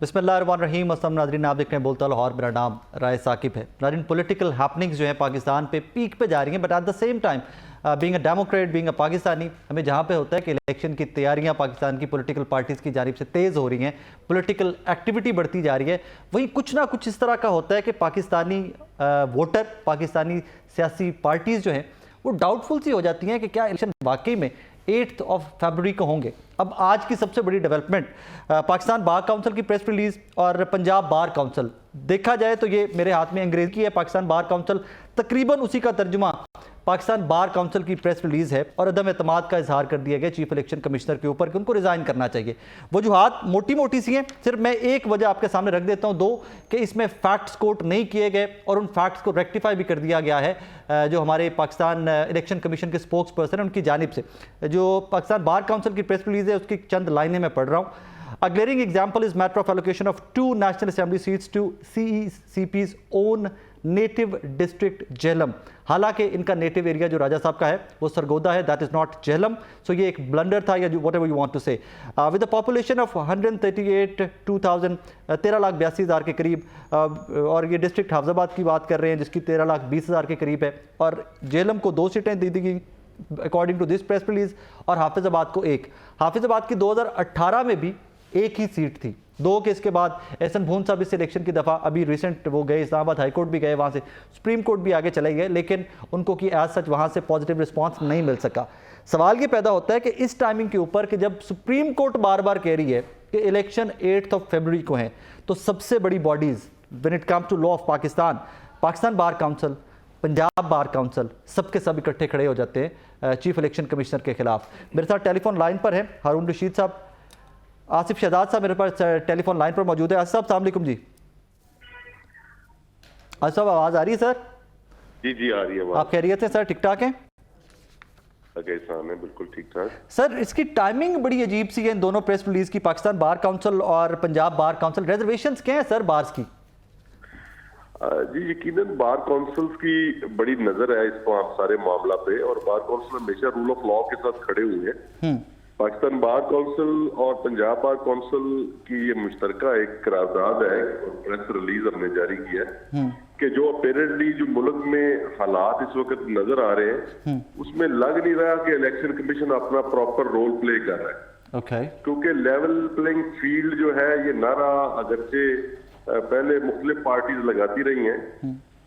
बिस्मिल्लाहिर्रहमानिर्रहीम। अस्सलाम नाज़रीन, आप देख रहे हैं बोलता लाहौर। मेरा नाम राय साकिब है। नाज़रीन, पॉलिटिकल हैपनिंग्स जो है पाकिस्तान पे पीक पे जा रही हैं, but at the same time being a Democrat, being a Pakistani, हमें जहाँ पे होता है कि इलेक्शन की तैयारियाँ पाकिस्तान की पॉलिटिकल पार्टीज़ की जानिब से तेज़ हो रही हैं, पॉलिटिकल एक्टिविटी बढ़ती जा रही है, वहीं कुछ ना कुछ इस तरह का होता है कि पाकिस्तानी वोटर, पाकिस्तानी सियासी पार्टीज़ जो हैं वो डाउटफुल सी हो जाती हैं कि क्या इलेक्शन वाकई में 8 फरवरी को होंगे। अब आज की सबसे बड़ी डेवलपमेंट पाकिस्तान बार काउंसिल की प्रेस रिलीज़ और पंजाब बार काउंसिल, देखा जाए तो ये मेरे हाथ में अंग्रेज़ी की है, पाकिस्तान बार काउंसिल तकरीबन उसी का तर्जुमा पाकिस्तान बार काउंसिल की प्रेस रिलीज़ है और अदम एतमाद का इजहार कर दिया गया चीफ इलेक्शन कमिश्नर के ऊपर कि उनको रिज़ाइन करना चाहिए। वजूहात मोटी मोटी सी हैं, सिर्फ मैं एक वजह आपके सामने रख देता हूँ, दो, कि इसमें फैक्ट्स कोट नहीं किए गए और उन फैक्ट्स को रेक्टिफाई भी कर दिया गया है जो हमारे पाकिस्तान इलेक्शन कमीशन के स्पोक्स पर्सन है उनकी जानिब से। जो पाकिस्तान बार काउंसिल की प्रेस रिलीज़ है उसकी चंद लाइनें मैं पढ़ रहा हूँ। A glaring example is matter of allocation of 2 National Assembly seats to CECP's own native district Jhelum। हालांकि इनका नेटिव एरिया जो राजा साहब का है वो सरगोदा है, that is not Jhelum। So ये एक ब्लंडर था या whatever you want to say. With a population of 138,000 13,82,000 के करीब, और ये डिस्ट्रिक्ट हाफिजाबाद की बात कर रहे हैं जिसकी 13,20,000 के करीब है, और Jhelum को 2 सीटें दी गई according to this press release, और हाफिजाबाद को 1। हाफिजाबाद की 2018 में भी एक ही सीट थी, 2 केस के बाद एहसन भून साहब इस इलेक्शन की दफ़ा अभी रिसेंट वो गए इस्लामाबाद हाई कोर्ट भी गए, वहाँ से सुप्रीम कोर्ट भी आगे चले गए, लेकिन उनको की एज सच वहाँ से पॉजिटिव रिस्पांस नहीं मिल सका। सवाल ये पैदा होता है कि इस टाइमिंग के ऊपर कि जब सुप्रीम कोर्ट बार बार कह रही है कि इलेक्शन 8 फरवरी को हैं, तो सबसे बड़ी bodies when it comes to law of Pakistan, Pakistan bar council, Punjab bar council, सबके सब इकट्ठे खड़े हो जाते हैं चीफ इलेक्शन कमिश्नर के खिलाफ। मेरे साथ टेलीफोन लाइन पर है हारून रशीद साहब, आसिफ शहजाद साहब मेरे पास टेलीफोन लाइन पर मौजूद है। आसिफ साहब अस्सलाम वालेकुम जी। आसिफ साहब आवाज़ आ रही है सर? जी जी आ रही है। आप खैरियत हैं सर? ठीक ठाक हैं? बिल्कुल ठीक ठाक सर। इसकी टाइमिंग बड़ी अजीब सी है इन दोनों प्रेस रिलीज की, पाकिस्तान बार काउंसिल और पंजाब बार काउंसिल। रिजर्वेशंस क्या है सर बार्स की? जी यकीनन बार काउंसिल्स की बड़ी नजर है इस सारे मामला पे, और बार काउंसिल हमेशा रूल ऑफ लॉ के साथ खड़े हुए हैं। पाकिस्तान बार काउंसिल और पंजाब बार काउंसिल की ये मुश्तरका एक करारदाद है और प्रेस रिलीज हमने जारी किया है कि जो अपेरेंटली जो मुल्क में हालात इस वक्त नजर आ रहे हैं उसमें लग नहीं रहा कि इलेक्शन कमीशन अपना प्रॉपर रोल प्ले कर रहा है। क्योंकि लेवल प्लेइंग फील्ड जो है ये नारा अगरचे पहले मुख्तलिफ पार्टीज लगाती रही हैं,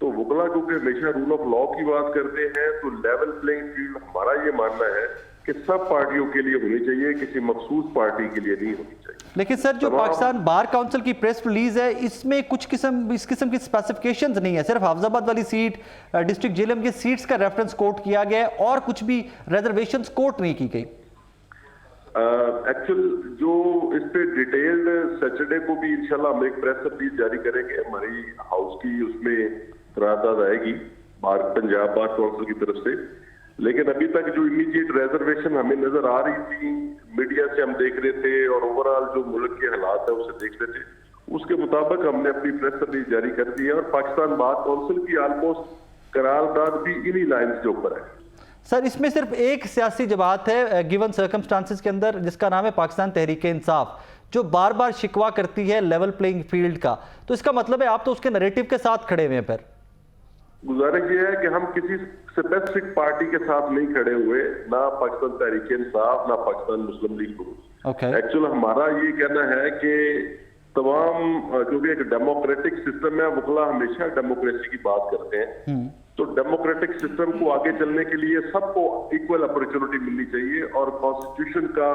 तो वकला क्योंकि हमेशा रूल ऑफ लॉ की बात करते हैं, तो लेवल प्लेइंग फील्ड हमारा ये मानना है कि सब पार्टियों के लिए होनी चाहिए, किसी मखसूस पार्टी के लिए नहीं होनी चाहिए। लेकिन सर जो पाकिस्तान बार काउंसिल की प्रेस रिलीज है इसमें कुछ इस किस्म की स्पेसिफिकेशंस नहीं है, सिर्फ हाफिजाबाद वाली सीट, डिस्ट्रिक्ट जेलम की सीट्स का रेफरेंस कोट किया गया है और कुछ भी रिजर्वेशंस कोट नहीं की गई। एक्चुअल जो इस पे डिटेल्ड सैटरडे को भी इंशाल्लाह हम एक प्रेस रिलीज जारी करेंगे, हमारी हाउस की उसमें करारदाद आएगी बार पंजाब बार काउंसिल की तरफ से। लेकिन अभी तक जो इमीडिएट रिजर्वेशन हमें नजर आ रही थी, मीडिया से हम देख रहे थे और ओवरऑल जो मुल्क के हालात है उसे देख रहे थे, उसके मुताबिक हमने अपनी प्रेस रिलीज जारी कर दी है और पाकिस्तान बार काउंसिल की ऑलमोस्ट करारदाद भी इन्हीं लाइन्स के ऊपर है। सर इसमें सिर्फ एक सियासी जमात है गिवन सर्कमस्टांसिस के अंदर जिसका नाम है पाकिस्तान तहरीक इंसाफ, जो बार बार शिकवा करती है लेवल प्लेइंग फील्ड का, तो इसका मतलब है आप तो उसके नैरेटिव के साथ खड़े हुए हैं। फिर गुजारिश ये है कि हम किसी स्पेसिफिक पार्टी के साथ नहीं खड़े हुए, ना पाकिस्तान तहरीक इंसाफ ना पाकिस्तान मुस्लिम लीग नून। एक्चुअल हमारा ये कहना है कि तमाम जो भी एक डेमोक्रेटिक सिस्टम है, वकला हमेशा डेमोक्रेसी की बात करते हैं, तो डेमोक्रेटिक सिस्टम को आगे चलने के लिए सबको इक्वल अपॉर्चुनिटी मिलनी चाहिए, और कॉन्स्टिट्यूशन का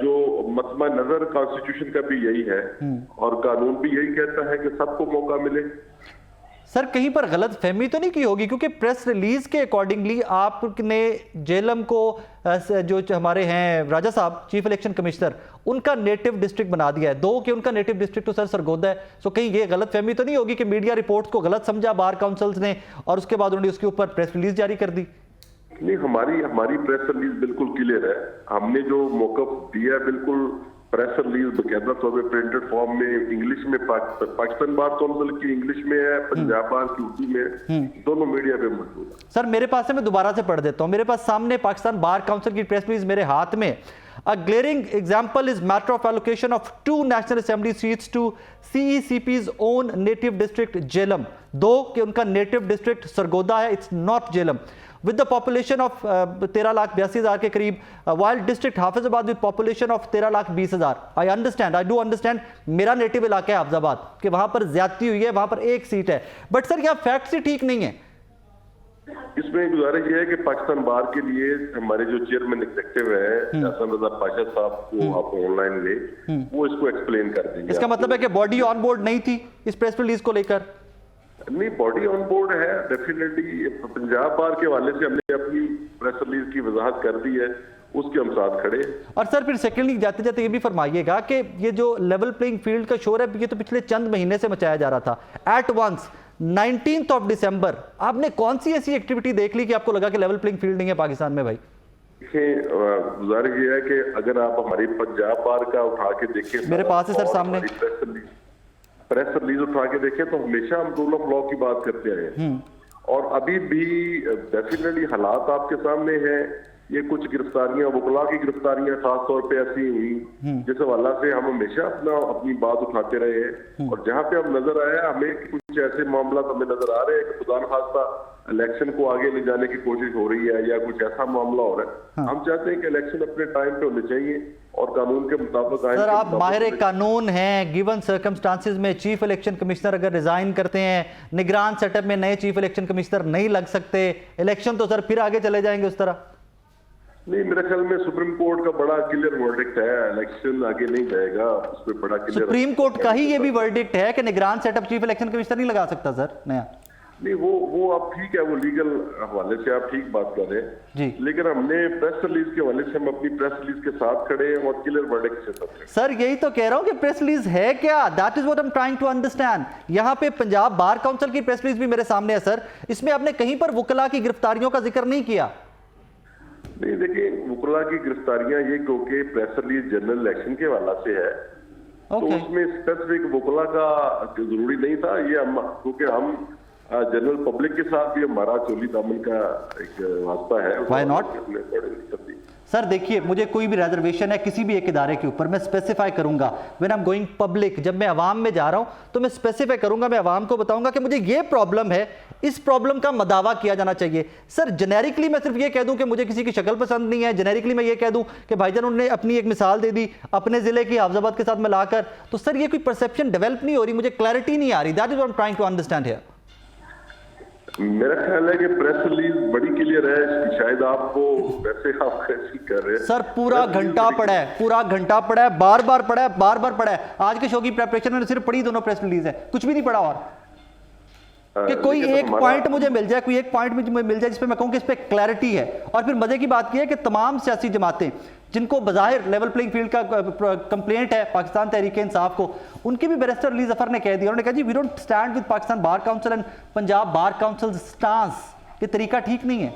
जो मतमा नजर कॉन्स्टिट्यूशन का भी यही है और कानून भी यही कहता है कि सबको मौका मिले। सर कहीं पर गलत फहमी तो नहीं की होगी, क्योंकि प्रेस रिलीज के अकॉर्डिंगली आपने जेलम को जो हमारे हैं राजा साहब चीफ इलेक्शन कमिश्नर उनका नेटिव डिस्ट्रिक्ट बना दिया है, 2 कि उनका नेटिव डिस्ट्रिक्ट तो सर सरगोदा है। सो कहीं ये गलत फहमी तो नहीं होगी कि मीडिया रिपोर्ट्स को गलत समझा बार काउंसिल्स ने और उसके बाद उन्होंने उसके ऊपर प्रेस रिलीज जारी कर दी? नहीं, हमारी प्रेस रिलीज बिल्कुल क्लियर है। हमने जो मौक़िफ़ दिया बिल्कुल प्रेस रिलीज बकायदा तौर पर प्रिंटेड फॉर्म में इंग्लिश में पाकिस्तान बार काउंसिल की इंग्लिश में है, पंजाब बार की उर्दू में है, दोनों मीडिया पे मौजूद है। सर मेरे पास है, मैं दोबारा से पढ़ देता हूं, मेरे पास सामने पाकिस्तान बार काउंसिल की प्रेस रिलीज मेरे हाथ में। A glaring example is matter of allocation of 2 National Assembly seats to CECP's own native district Jhelum, दो कि उनका नेटिव डिस्ट्रिक्ट सरगोदा है, it's not Jhelum, with the population of 13,82,000 के करीब, while district Hafizabad with population of 13,20,000। I understand, I do understand, मेरा native इलाका है हाफिजाबाद कि वहां पर ज्यादती हुई है, वहां पर एक सीट है, बट सर यहाँ फैक्ट्स ही ठीक नहीं है। इसमें गुजारिश ये है कि पाकिस्तान बार के लिए हमारे जो चेयरमैन एग्जीक्यूटिव है हसन रजा पाशा साहब को आप ऑनलाइन ले, वो इसको एक्सप्लेन कर देंगे। इसका मतलब है कि बॉडी ऑन बोर्ड नहीं थी इस प्रेस रिलीज को लेकर? नहीं, बॉडी ऑन बोर्ड है डेफिनेटली। पंजाब बार के हवाले से हमने अपनी प्रेस रिलीज की वजाहत कर दी है, उसके हम साथ खड़े। और सर फिर सेकेंडली जाते जाते ये भी फरमाइएगा कि ये जो लेवल प्लेइंग फील्ड का शोर है, ये तो पिछले चंद महीने से मचाया जा रहा था। Eight once 19th of December आपने कौन सी ऐसी एक्टिविटी देख ली कि आपको लगा कि लेवल प्लेइंग फील्ड नहीं है पाकिस्तान में? भाई गुजारिश ये है कि अगर आप हमारी पंजाब बार का उठा के देखें, मेरे पास है सर सामने प्रेस रिलीज उठा के देखें तो हमेशा हम रूल ऑफ लॉ की बात करते आए हैं, और अभी भी डेफिनेटली हालात आपके सामने हैं। ये कुछ गिरफ्तारियां, वकला की गिरफ्तारियां खास तौर पे ऐसी हुई जिस हवाला से हम हमेशा अपनी बात उठाते रहे हैं, और जहां पे हम नजर आया हमें कुछ ऐसे मामला हमें नजर आ रहे हैं कि खुदा न खास्ता इलेक्शन को आगे ले जाने की कोशिश हो रही है या कुछ ऐसा मामला हो रहा है। हम चाहते हैं कि इलेक्शन अपने टाइम पे होने चाहिए और कानून के मुताबिक आए। सर आप माहिर कानून हैं, गिवन सर्कमस्टांसिस में चीफ इलेक्शन कमिश्नर अगर रिजाइन करते हैं, निगरान सेटअप में नए चीफ इलेक्शन कमिश्नर नहीं लग सकते, इलेक्शन तो सर फिर आगे चले जाएंगे उस तरह? नहीं, मेरे ख्याल में सुप्रीम कोर्ट का बड़ा क्लियर वर्डिक्ट है, इलेक्शन आगे नहीं जाएगा, उस पर बड़ा क्लियर। सुप्रीम कोर्ट का ही ये भी वर्डिक्ट है कि निगरान सेटअप चीफ इलेक्शन कमिश्नर नहीं लगा सकता सर नया? नहीं, वो आप ठीक है, वो लीगल हवाले से आप ठीक बात कर रहे हैं जी, लेकिन हमने प्रेस रिलीज के हवाले से हम अपनी प्रेस रिलीज के साथ खड़े हैं और क्लियर वर्डिक्ट से सब। सर यही तो कह रहा हूं कि प्रेस रिलीज है क्या, that is what I am trying to understand. यहाँ पे पंजाब बार काउंसिल की प्रेस रिलीज भी मेरे सामने है सर, इसमें आपने कहीं पर वकला की गिरफ्तारियों का जिक्र नहीं किया। नहीं, देखिए वकला की गिरफ्तारियां ये क्योंकि प्रेस रिलीज जनरल इलेक्शन के हवाला से है, तो उसमें स्पेसिफिक वकला का जरूरी नहीं था। ये हम क्योंकि हम जनरल पब्लिक के साथ भी हमारा चोली दामन का एक वास्ता है। Why not? सर देखिए, मुझे कोई भी रिजर्वेशन है किसी भी एक इदारे के ऊपर, मैं स्पेसिफाई करूंगा when I am going public, जब मैं अवाम में जा रहा हूं तो मैं स्पेसिफाई करूंगा, मैं अवाम को बताऊंगा कि मुझे ये प्रॉब्लम है, इस प्रॉब्लम का मदावा किया जाना चाहिए। सर जेनेरिकली मैं सिर्फ ये कह दूं कि मुझे किसी की शक्ल पसंद नहीं है, जेनेरिकली मैं ये कह दूं कि भाईजान उन्होंने अपनी एक मिसाल दे दी अपने जिले की हाफिजाबाद के साथ मिलाकर, तो सर ये कोई परसेप्शन डेवलप नहीं हो रही, मुझे क्लैरिटी नहीं आ रही। That is what I am trying to understand here. मेरा ख्याल है कि प्रेस रिलीज बड़ी क्लियर है, शायद आपको वैसे आप कैसी कर रहे हैं। सर पूरा घंटा पड़ा है, पूरा घंटा पड़ा है, बार बार पड़ा है, बार बार पड़ा है। आज के शो की प्रेपरेशन में सिर्फ पढ़ी दोनों प्रेस रिलीज है, कुछ भी नहीं पढ़ा। और कि कोई एक पॉइंट मुझे मिल जाए, कोई एक पॉइंट मुझे मिल जाए जिसपे मैं कहूं कि इस पे क्लैरिटी है। और फिर मजे की बात यह है कि तमाम सियासी जमातें जिनको बज़ाहिर लेवल प्लेइंग फील्ड का कंप्लेंट है पाकिस्तान तहरीक इंसाफ को, उनकी भी बैरिस्टर अली ज़फ़र ने कह दिया, उन्होंने कहा जी we don't stand with Pakistan bar council and Punjab bar council stance, ये तरीका ठीक नहीं है।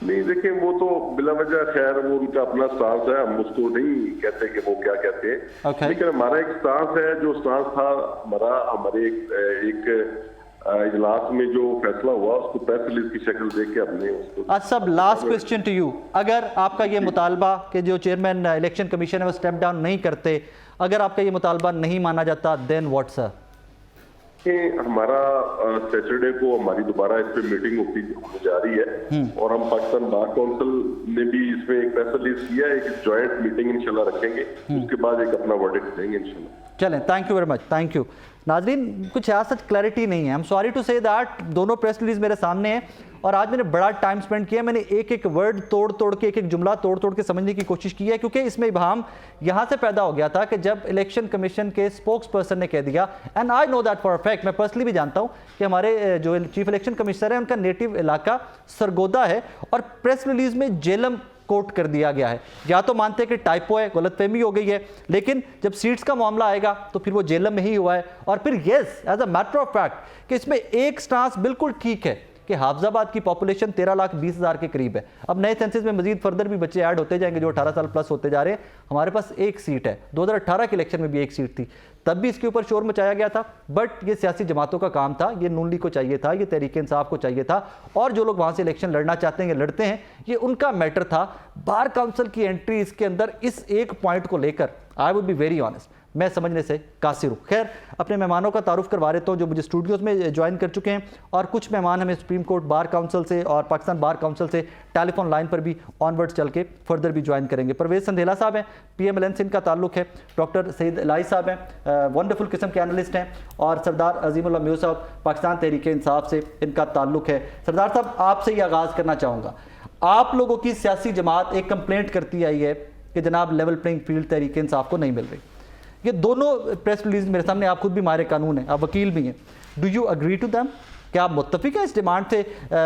नहीं देखिए, वो तो बिला वजह खैर वो उनका अपना स्टांस है, हम उसको नहीं कहते कि वो क्या कहते हैं, लेकिन हमारा एक स्टांस है, जो स्टांस था हमारे एक इजलास में जो फैसला हुआ उसको प्रेस रिलीज की शक्ल देख के हमने उसको। अच्छा, लास्ट क्वेश्चन टू यू, अगर आपका ये मुतालबा कि जो चेयरमैन इलेक्शन कमीशन है वो स्टेप डाउन नहीं करते, अगर आपका ये मुतालबा नहीं माना जाता, देन व्हाट सर? हमारा सैटरडे को हमारी दोबारा इस पे मीटिंग होने जा रही है और हम पाकिस्तान बार काउंसिल ने भी इसमें एक प्रेस रिलीज किया है, एक जॉइंट मीटिंग इंशाल्लाह रखेंगे, उसके बाद एक अपना वर्डिक्ट देंगे इंशाल्लाह। चलें, thank you very much, thank you. नाजरीन, कुछ ऐसा क्लैरिटी नहीं है, I am sorry to say that, दोनों प्रेस रिलीज मेरे सामने है और आज मैंने बड़ा टाइम स्पेंड किया, मैंने एक एक वर्ड तोड़ तोड़ के, एक एक जुमला तोड़ तोड़ के समझने की कोशिश की है, क्योंकि इसमें इबहाम यहाँ से पैदा हो गया था कि जब इलेक्शन कमीशन के स्पोक्स पर्सन ने कह दिया, and I know that for a fact, मैं पर्सनली भी जानता हूँ कि हमारे जो चीफ इलेक्शन कमिश्नर है उनका नेटिव इलाका सरगोदा है और प्रेस रिलीज में जेलम कोट कर दिया गया है। या तो मानते हैं कि टाइपो है, गलतफहमी हो गई है, लेकिन जब सीट्स का मामला आएगा तो फिर वो जेलम में ही हुआ है। और फिर yes, as a matter of fact कि इसमें एक स्टांस बिल्कुल ठीक है کہ حافظ آباد کی پاپولیشن 13,20,000 کے قریب ہے. اب نئے سینسس میں مزید فردر بھی بچے ایڈ ہوتے جائیں گے جو 18 سال پلس ہوتے جا رہے ہیں. ہمارے پاس ایک سیٹ ہے, 2018 کے الیکشن میں بھی ایک سیٹ تھی, تب بھی اس کے اوپر شور مچایا گیا تھا, بٹ یہ سیاسی جماعتوں کا کام تھا, یہ نون لیگ کو چاہیے تھا, یہ تحریک انصاف کو چاہیے تھا, اور جو لوگ وہاں سے الیکشن لڑنا چاہتے ہیں یا لڑتے ہیں یہ ان کا میٹر تھا. بار کاؤنسل کی انٹری اس کے اندر اس ایک پوائنٹ کو لے کر I would be very honest, میں سمجھنے سے قاصر ہوں. خیر, اپنے مہمانوں کا تعارف کروا دیتا ہوں جو مجھے اسٹوڈیوز میں جوائن کر چکے ہیں, اور کچھ مہمان ہمیں سپریم کورٹ بار کاؤنسل سے اور پاکستان بار کاؤنسل سے ٹیلی فون لائن پر بھی آن ورڈ چل کے فردر بھی جوائن کریں گے. پرویز سندھیلا صاحب ہیں, PMLN سے ان کا تعلق ہے. ڈاکٹر سعید الہی صاحب ہیں, ونڈرفل قسم کے انالسٹ ہیں. اور سردار عظیم اللہ میو صاحب پاکستان تحریک انصاف سے ان کا تعلق ہے. سردار صاحب, آپ سے یہ آغاز کرنا چاہوں گا. آپ لوگوں کی سیاسی جماعت ایک کمپلینٹ کرتی آئی ہے کہ جناب level playing field Tehreek Insaf کو نہیں مل رہی. یہ دونوں پریس ریلیز میرے سامنے, آپ خود بھی ماہر قانون ہیں, آپ وکیل بھی ہیں. Do you agree to them? کیا آپ متفق ہیں اس ڈیمانڈ سے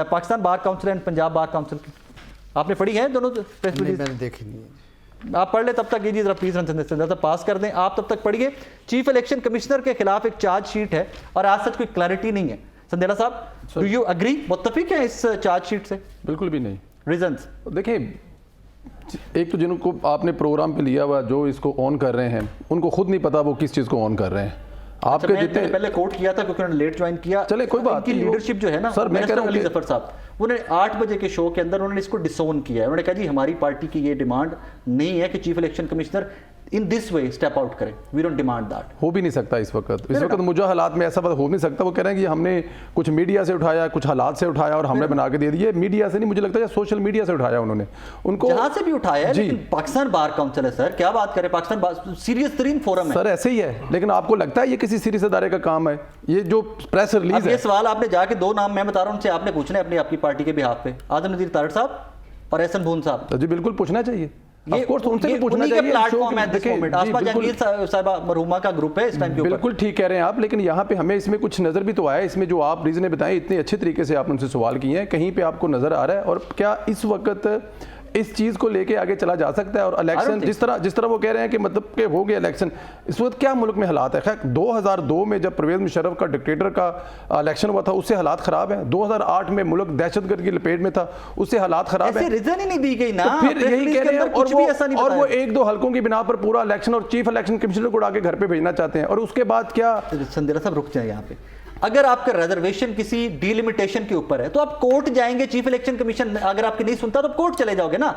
Pakistan bar council and Punjab bar council کی؟ آپ نے پڑھی ہے دونوں پریس ریلیز؟ میں نے دیکھی نہیں. آپ پڑھ لیں تب تک, یہ ذرا پلیز رنسن پاس کر دیں. آپ تب تک پڑھیے. چیف الیکشن کمشنر کے خلاف ایک چارج شیٹ ہے اور آج سچ کوئی کلیئرٹی نہیں ہے. سندھیلا صاحب, ڈو یو اگری, متفق ہیں اس چارج شیٹ سے؟ بالکل بھی نہیں. ریزنس دیکھیں, ایک تو جن کو آپ نے پروگرام پہ لیا ہوا جو اس کو آن کر رہے ہیں ان کو خود نہیں پتا وہ کس چیز کو آن کر رہے ہیں. آپ کے جتنے پہلے کوٹ کیا تھا کیونکہ انہوں نے لیٹ جوائن کیا. چلے کوئی بات کی لیڈرشپ جو ہے نا, سر میں کہہ رہا ہوں علی ظفر صاحب, انہوں نے 8 بجے کے شو کے اندر انہوں نے اس کو ڈسون کیا ہے. انہوں نے کہا جی ہماری پارٹی کی یہ ڈیمانڈ نہیں ہے کہ chief election commissioner in this way step out کرے. We don't demand that. ہو بھی نہیں سکتا اس وقت مجھے حالات میں ایسا ہو نہیں سکتا. وہ کہہ رہے ہیں کہ ہم نے کچھ میڈیا سے اٹھایا, کچھ حالات سے اٹھایا اور ہم نے بنا کے دے دیے. میڈیا سے نہیں, مجھے لگتا ہے سوشل میڈیا سے اٹھایا انہوں نے. ان کو جہاں سے بھی اٹھایا ہے, لیکن پاکستان بار کاؤنسل ہے سر, کیا بات کریں, پاکستان سیریس ترین فورم ہے سر. ایسے ہی ہے, لیکن آپ کو لگتا ہے یہ کسی سیریس ادارے کا کام ہے یہ جو پریس ریلیز ہے؟ یہ سوال آپ نے جا کے 2 نام میں بتا رہا ہوں ان سے آپ نے پوچھنا ہے آپ کی پارٹی کے بہاف پہ, اعظم نذیر تارڑ صاحب اور احسن بھون صاحب. جی بالکل پوچھنا چاہیے. بالکل ٹھیک کہہ رہے ہیں آپ, لیکن یہاں پہ ہمیں اس میں کچھ نظر بھی تو آیا. اس میں جو آپ ریزنیں بتائیں اتنے اچھے طریقے سے آپ نے ان سے سوال کیے ہیں, کہیں پہ آپ کو نظر آ رہا ہے اور کیا اس وقت اس چیز کو لے کے آگے چلا جا سکتا ہے؟ اور الیکشن جس طرح وہ کہہ رہے ہیں کہ مطلب کہ ہو گیا الیکشن, اس وقت کیا ملک میں حالات ہے؟ خیر 2002 میں جب پرویز مشرف کا ڈکٹیٹر کا الیکشن ہوا تھا اس سے حالات خراب ہیں. 2008 میں ملک دہشت گرد کی لپیٹ میں تھا, اس سے حالات خراب ہیں. ریزن ہی نہیں دی گئی نا, پھر یہی کہہ رہے ہیں اور وہ 1-2 حلقوں کی بنا پر پورا الیکشن اور چیف الیکشن کمشنر کو اڑا کے گھر پہ بھیجنا چاہتے ہیں. اور اس کے بعد کیا سندھیلا صاحب رک جائیں یہاں پہ, اگر آپ کا ریزرویشن کسی ڈیلیمیٹیشن کے اوپر ہے تو آپ کورٹ جائیں گے. چیف الیکشن کمیشن اگر آپ کی نہیں سنتا تو کورٹ چلے جاؤ گے نا.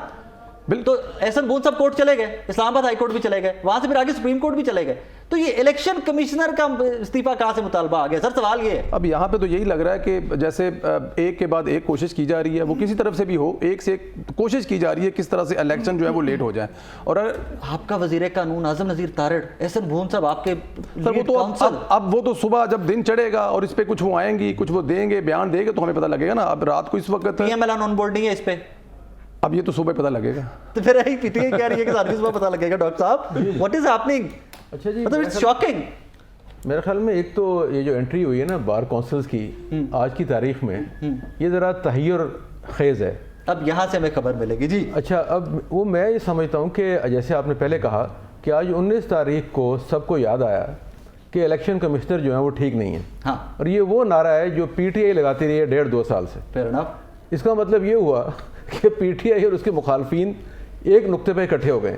تو احسن بھون صاحب کورٹ چلے گئے, اسلام آباد ہائی کورٹ بھی چلے گئے, وہاں سے پھر آگے سپریم کورٹ بھی چلے گئے. تو یہ الیکشن کمشنر کا استعفیٰ کہاں سے مطالبہ آ گیا؟ سر سوال یہ ہے. اب یہاں پہ تو یہی لگ رہا ہے کہ جیسے ایک کے بعد ایک کوشش کی جا رہی ہے, وہ کسی طرف سے بھی ہو, ایک سے ایک کوشش کی جا رہی ہے کس طرح سے الیکشن جو ہے وہ لیٹ ہو جائے. اور آپ کا وزیر قانون اعظم نذیر تارڑ, احسن بھون صاحب آپ کے اب وہ تو صبح جب دن چڑھے گا اور اس پہ کچھ وہ آئیں گی, کچھ وہ دیں گے, بیان دیں گے تو ہمیں پتہ لگے گا نا. اب رات کو اس وقت PMLN آن بورڈ نہیں ہے اس پہ, اب یہ تو صبح پتہ لگے گا. تو پھر یہی پی ٹی آئی کہہ رہی ہے کہ سارے صبح پتہ لگے گا. ڈاکٹر صاحب واٹ از ہیپننگ؟ اچھا جی, مطلب اٹس شاکنگ. میرے خیال میں ایک تو یہ جو انٹری ہوئی ہے نا بار کونسلز کی آج کی تاریخ میں, یہ ذرا تحیر خیز ہے. اب یہاں سے ہمیں خبر ملے گی. جی اچھا, اب وہ میں یہ سمجھتا ہوں کہ جیسے آپ نے پہلے کہا کہ آج 19 تاریخ کو سب کو یاد آیا کہ الیکشن کمشنر جو ہیں وہ ٹھیک نہیں ہیں. ہاں, اور یہ وہ نعرہ ہے جو PTI لگاتی رہی ہے 1.5-2 سال سے. Fair enough. اس کا مطلب یہ ہوا کہ PTI اور اس کے مخالفین ایک نقطے پہ اکٹھے ہو گئے.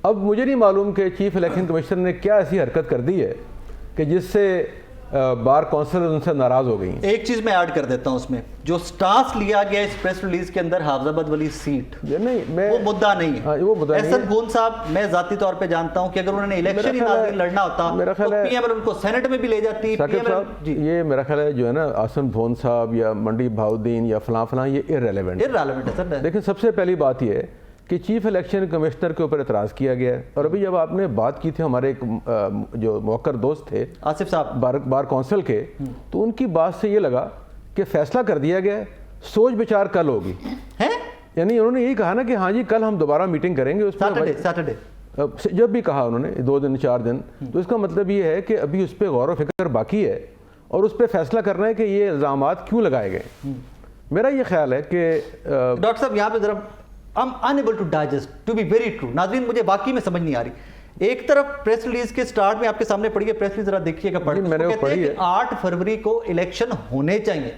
اب مجھے نہیں معلوم کہ چیف الیکشن کمشنر نے کیا ایسی حرکت کر دی ہے کہ جس سے بار کونسل ان سے ناراض ہو گئی ہیں. ایک چیز میں ایڈ کر دیتا ہوں اس میں, جو سٹانس لیا گیا اس پریس ریلیز کے اندر حافظ آباد والی سیٹ, وہ مدعا نہیں ہے. احسن بھون صاحب میں ذاتی طور پہ جانتا ہوں کہ اگر انہوں نے الیکشن ہی ناظرین لڑنا ہوتا تو PML ان کو سینٹ میں بھی لے جاتی. یہ میرا خیال ہے جو ہے نا احسن بھون صاحب یا منڈی بہاؤدین یا فلاں یہ ارریلیونٹ ہے سر. لیکن سب سے پہلی بات یہ ہے کہ چیف الیکشن کمشنر کے اوپر اعتراض کیا گیا ہے. اور ابھی جب آپ نے بات کی تھی ہمارے ایک جو موقر دوست تھے آصف صاحب بار کونسل کے, تو ان کی بات سے یہ لگا کہ فیصلہ کر دیا گیا ہے, سوچ بچار کل ہوگی. یعنی انہوں نے یہی کہا نا کہ ہاں جی کل ہم دوبارہ میٹنگ کریں گے. اس سیٹرڈے جب بھی کہا انہوں نے 2 دن 4 دن, تو اس کا مطلب یہ ہے کہ ابھی اس پہ غور و فکر باقی ہے اور اس پہ فیصلہ کرنا ہے کہ یہ الزامات کیوں لگائے گئے. میرا یہ خیال ہے کہ ڈاکٹر صاحب یہاں پہ ذرا I'm unable to digest, to be very true. ناظرین مجھے واقعی میں سمجھ نہیں آ رہی ایک طرف پریس ریلیز کے سٹارٹ میں آپ کے سامنے پڑھی ہے پریس ریلیز، ذرا دیکھیے گا پڑھ کے، میں نے کہتے ہیں کہ 8 فروری کو الیکشن ہونے چاہیے،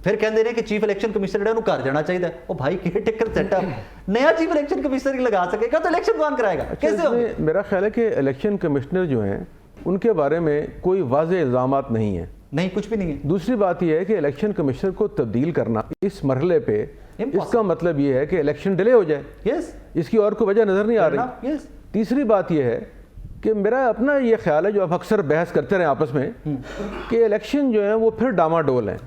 پھر کہتے ہیں کہ چیف الیکشن کمشنر جڑا انہوں گھر جانا چاہیے. او بھائی کیئر ٹیکر سیٹ اپ نیا چیف الیکشن کمشنر لگا سکے گا تو الیکشن کون کرائے گا؟ کیسے ہوگا؟ میرا خیال ہے کہ الیکشن کمشنر جو ہیں ان کے بارے میں کوئی واضح الزامات نہیں ہیں. نہیں، کچھ بھی نہیں ہے. دوسری بات یہ ہے کہ الیکشن کمشنر کو تبدیل کرنا اس مرحلے پہ اس کا مطلب یہ ہے کہ الیکشن ڈیلے ہو جائے. یس، اس کی اور کوئی وجہ نظر نہیں آ رہی. یس. تیسری بات یہ ہے کہ میرا اپنا یہ خیال ہے جو آپ اکثر بحث کرتے رہے آپس میں کہ الیکشن جو ہیں وہ پھر ڈاماڈول ہیں.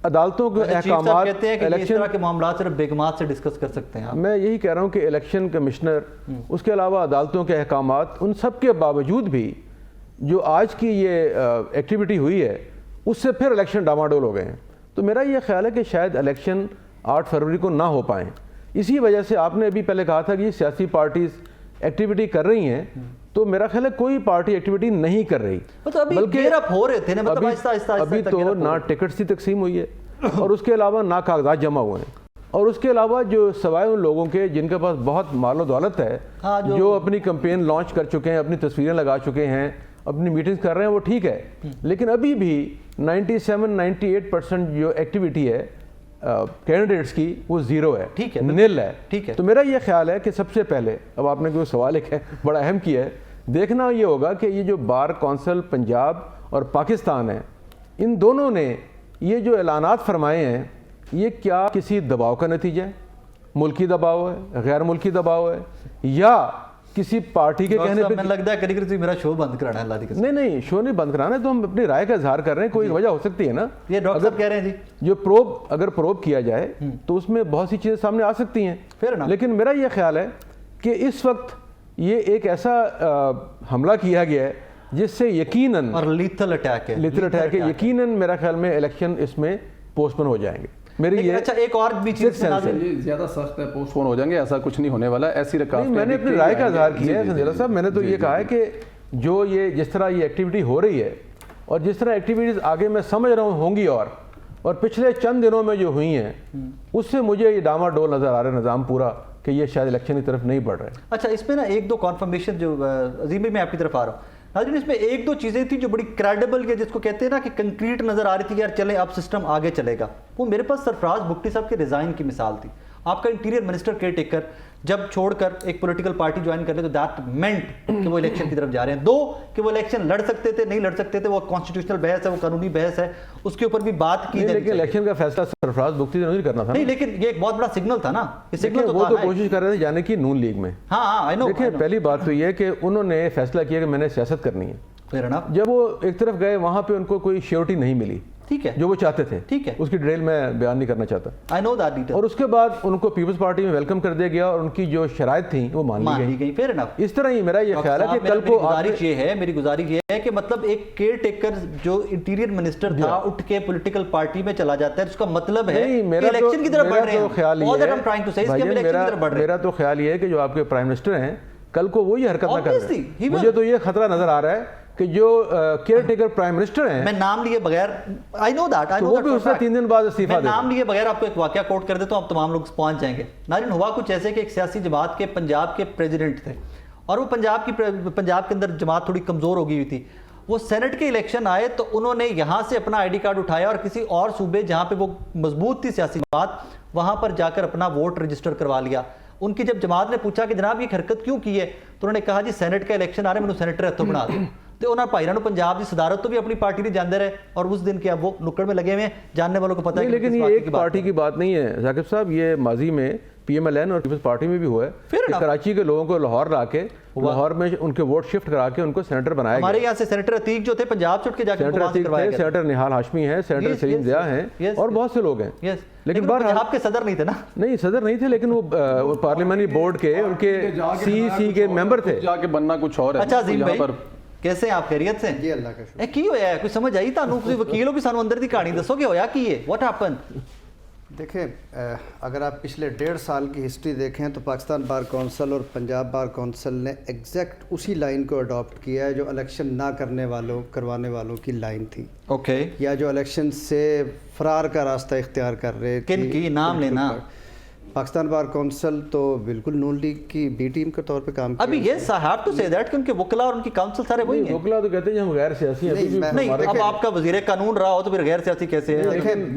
عدالتوں کے احکامات کہتے ہیں کہ اس طرح کے معاملات صرف بیگمات سے ڈسکس کر سکتے ہیں. میں یہی کہہ رہا ہوں کہ الیکشن کمشنر اس کے علاوہ عدالتوں کے احکامات ان سب کے باوجود بھی جو آج کی یہ ایکٹیویٹی ہوئی ہے اس سے پھر الیکشن ڈاماڈول ہو گئے ہیں. تو میرا یہ خیال ہے کہ شاید الیکشن 8 فروری کو نہ ہو پائیں. اسی وجہ سے آپ نے ابھی پہلے کہا تھا کہ یہ سیاسی پارٹیز ایکٹیویٹی کر رہی ہیں، تو میرا خیال ہے کوئی پارٹی ایکٹیویٹی نہیں کر رہی، بلکہ ہو رہے تھے نا. ابھی تو نہ ٹکٹس کی تقسیم ہوئی ہے اور اس کے علاوہ نہ کاغذات جمع ہوئے ہیں، اور اس کے علاوہ جو سوائے ان لوگوں کے جن کے پاس بہت مال و دولت ہے جو اپنی کمپین لانچ کر چکے ہیں، اپنی تصویریں لگا چکے ہیں، اپنی میٹنگز کر رہے ہیں، وہ ٹھیک ہے. لیکن ابھی بھی 97-98% جو ایکٹیویٹی ہے کینڈیڈیٹس کی وہ زیرو ہے، نل ہے. تو میرا یہ خیال ہے کہ سب سے پہلے، اب آپ نے کوئی سوال ایک بڑا اہم کیا ہے، دیکھنا یہ ہوگا کہ یہ جو بار کونسل پنجاب اور پاکستان ہے، ان دونوں نے یہ جو اعلانات فرمائے ہیں یہ کیا کسی دباؤ کا نتیجہ ہے، ملکی دباؤ ہے، غیر ملکی دباؤ ہے، یا کسی پارٹی کے کہنے پہ؟ میں لگتا ہے کبھی کبھی میرا شو بند کرانا ہے. اللہ دی قسم. نہیں، شو نہیں بند کرانا ہے، تو ہم اپنی رائے کا اظہار کر رہے ہیں. کوئی وجہ ہو سکتی ہے نا. یہ ڈاکٹر صاحب کہہ رہے ہیں جی جو اگر پروب کیا جائے تو اس میں بہت سی چیزیں سامنے آ سکتی ہیں. لیکن میرا یہ خیال ہے کہ اس وقت یہ ایک ایسا حملہ کیا گیا ہے جس سے یقیناً، اور لیتھل اٹیک ہے، یقیناً میرا خیال میں الیکشن اس میں پوسٹ پون ہو جائیں گے. میری یہ اچھا ایک اور بھی چیز زیادہ سخت ہے، پوسٹ پون ہو جائیں گے، ایسا کچھ نہیں ہونے والا. ایسی رکاوٹ میں نے اپنی رائے کا اظہار کیا ہے سنجیلا صاحب. میں نے تو یہ کہا ہے کہ جو یہ جس طرح یہ ایکٹیویٹی ہو رہی ہے اور جس طرح ایکٹیویٹیز آگے میں سمجھ رہا ہوں گی اور پچھلے چند دنوں میں جو ہوئی ہیں اس سے مجھے یہ ڈاماڈول نظر آ رہا ہے نظام پورا، کہ یہ شاید الیکشن کی طرف نہیں بڑھ رہے. اچھا اس میں نا ایک دو کنفرمیشن جو عظیم میں آپ کی طرف آ رہا ہوں ناظرین، اس میں ایک دو چیزیں تھیں جو بڑی کریڈیبل ہے، جس کو کہتے ہیں نا کہ کنکریٹ نظر آ رہی تھی کہ یار چلیں اب سسٹم آگے چلے گا. وہ میرے پاس سرفراز بگٹی صاحب کے ریزائن کی مثال تھی. آپ کا انٹیریئر منسٹر کیئر ٹیکر جب چھوڑ کر ایک پولیٹیکل پارٹی جوائن کر لے تو دیٹ مینٹ کہ وہ الیکشن کی طرف جا رہے ہیں. دو کہ وہ الیکشن لڑ سکتے تھے، نہیں لڑ سکتے تھے، وہ کانسٹیٹیوشنل بحث ہے، وہ قانونی بحث ہے، اس کے اوپر بھی بات کی جائے. لیکن الیکشن کا فیصلہ سرفراز بگٹی نے نہیں کرنا تھا. نہیں، لیکن یہ ایک بہت بڑا سگنل تھا نا. وہ تو کوشش کر رہے تھے جانے کی نون لیگ میں. ہاں دیکھیں پہلی بات تو یہ ہے کہ انہوں نے فیصلہ کیا کہ میں نے سیاست کرنی ہے. جب وہ ایک طرف گئے وہاں پہ ان کو کوئی شیورٹی نہیں ملی، ٹھیک ہے، جو وہ چاہتے تھے. ٹھیک ہے، اس کی ڈیٹیل میں بیان نہیں کرنا چاہتا. I know that detail. اور اس کے بعد ان کو پیپلز پارٹی میں ویلکم کر دیا گیا اور ان کی جو شرائط تھیں وہ مان لی گئی. Fair enough. اس طرح ہی میرا یہ خیال ہے کہ کل کو میری گزارش یہ ہے کہ مطلب ایک کیئر ٹیکر جو انٹیریئر منسٹر تھا اٹھ کے پولیٹیکل پارٹی میں چلا جاتا ہے، اس کا مطلب ہے کہ الیکشن کی طرف بڑھ رہے ہیں. میرا تو خیال یہ ہے کہ جو آپ کے پرائم منسٹر ہیں کل کو وہ یہ حرکت نہ کریں. مجھے تو یہ خطرہ نظر آ رہا ہے کہ جو کیئر ٹیکر پرائم منسٹر ہیں، میں نام لیے بغیر وہ بھی اس سے 3 دن بعد استعفیٰ دے. نام لیے بغیر آپ کو ایک واقعہ کوٹ کر دیتا ہوں، آپ تمام لوگ پہنچ جائیں گے. ناظرین ہوا کچھ ایسے کہ ایک سیاسی جماعت کے پنجاب کے پریزیڈنٹ تھے اور وہ پنجاب کے اندر جماعت تھوڑی کمزور ہو گئی ہوئی تھی. وہ سینٹ کے الیکشن آئے تو انہوں نے یہاں سے اپنا آئی ڈی کارڈ اٹھایا اور کسی اور صوبے جہاں پہ وہ مضبوط تھی سیاسی جماعت وہاں پر جا کر اپنا ووٹ رجسٹر کروا لیا. ان کی جب جماعت نے پوچھا کہ جناب یہ حرکت کیوں کی ہے تو انہوں نے کہا جی سینٹ کا الیکشن آ رہا ہے، میں نے سینیٹر ہتھوں بنا دوں. تو انہوں نے بھائیرانو پنجاب کی صدارت تو بھی اپنی پارٹی نہیں جاندے رہے اور اس دن کے اب وہ نکڑ میں لگے ہوئے ہیں. جاننے والوں کو پتہ ہے. لیکن یہ ایک پارٹی کی بات نہیں ہے ثاقب صاحب، یہ ماضی میں پی ایم ایل این اور پیپلز پارٹی میں بھی ہوا ہے. کراچی کے لوگوں کو لاہور لا کے لاہور میں ان کے ووٹ شفٹ کرا کے ان کو سینیٹر بنایا گیا. ہمارے یہاں سے سینیٹر عتیق جو تھے پنجاب سے اٹھ کے جا کے سینیٹر نہال ہاشمی ہیں، سینیٹر سلیم ضیاء ہیں اور بہت سے لوگ ہیں. لیکن پنجاب کے صدر نہیں تھے نا. نہیں صدر نہیں تھے، لیکن وہ پارلیمانی بورڈ کے ان کے سی کے ممبر تھے. جا کے بننا کچھ اور ہے. اچھا عظیم بھائی کیسے ہیں آپ؟ خیریت سے؟ جی اللہ کا شکر. کی ہویا ہے کوئی سمجھ آئی تانوں؟ کوئی وکیل ہو بھی سانوں اندر دی کہانی دسو کہ ہویا کی ہے، واٹ ہیپن؟ دیکھیں اگر آپ پچھلے 1.5 سال کی ہسٹری دیکھیں تو پاکستان بار کونسل اور پنجاب بار کونسل نے ایگزیکٹ اسی لائن کو اڈاپٹ کیا ہے جو الیکشن نہ کروانے والوں کی لائن تھی. اوکے. یا جو الیکشن سے فرار کا راستہ اختیار کر رہے. کن کی نام لینا؟ पाकिस्तान बार काउंसिल तो बिल्कुल नून लीग की बी टीम के तौर पे काम अभी ये साहब तो से दैट कि उनके वकला और उनकी काउंसिल सारे वही हैं। वकला तो कहते हैं हम गैर सियासी हैं, नहीं, अब आपका वजीर कानून रहा हो तो फिर गैर सियासी कैसे है?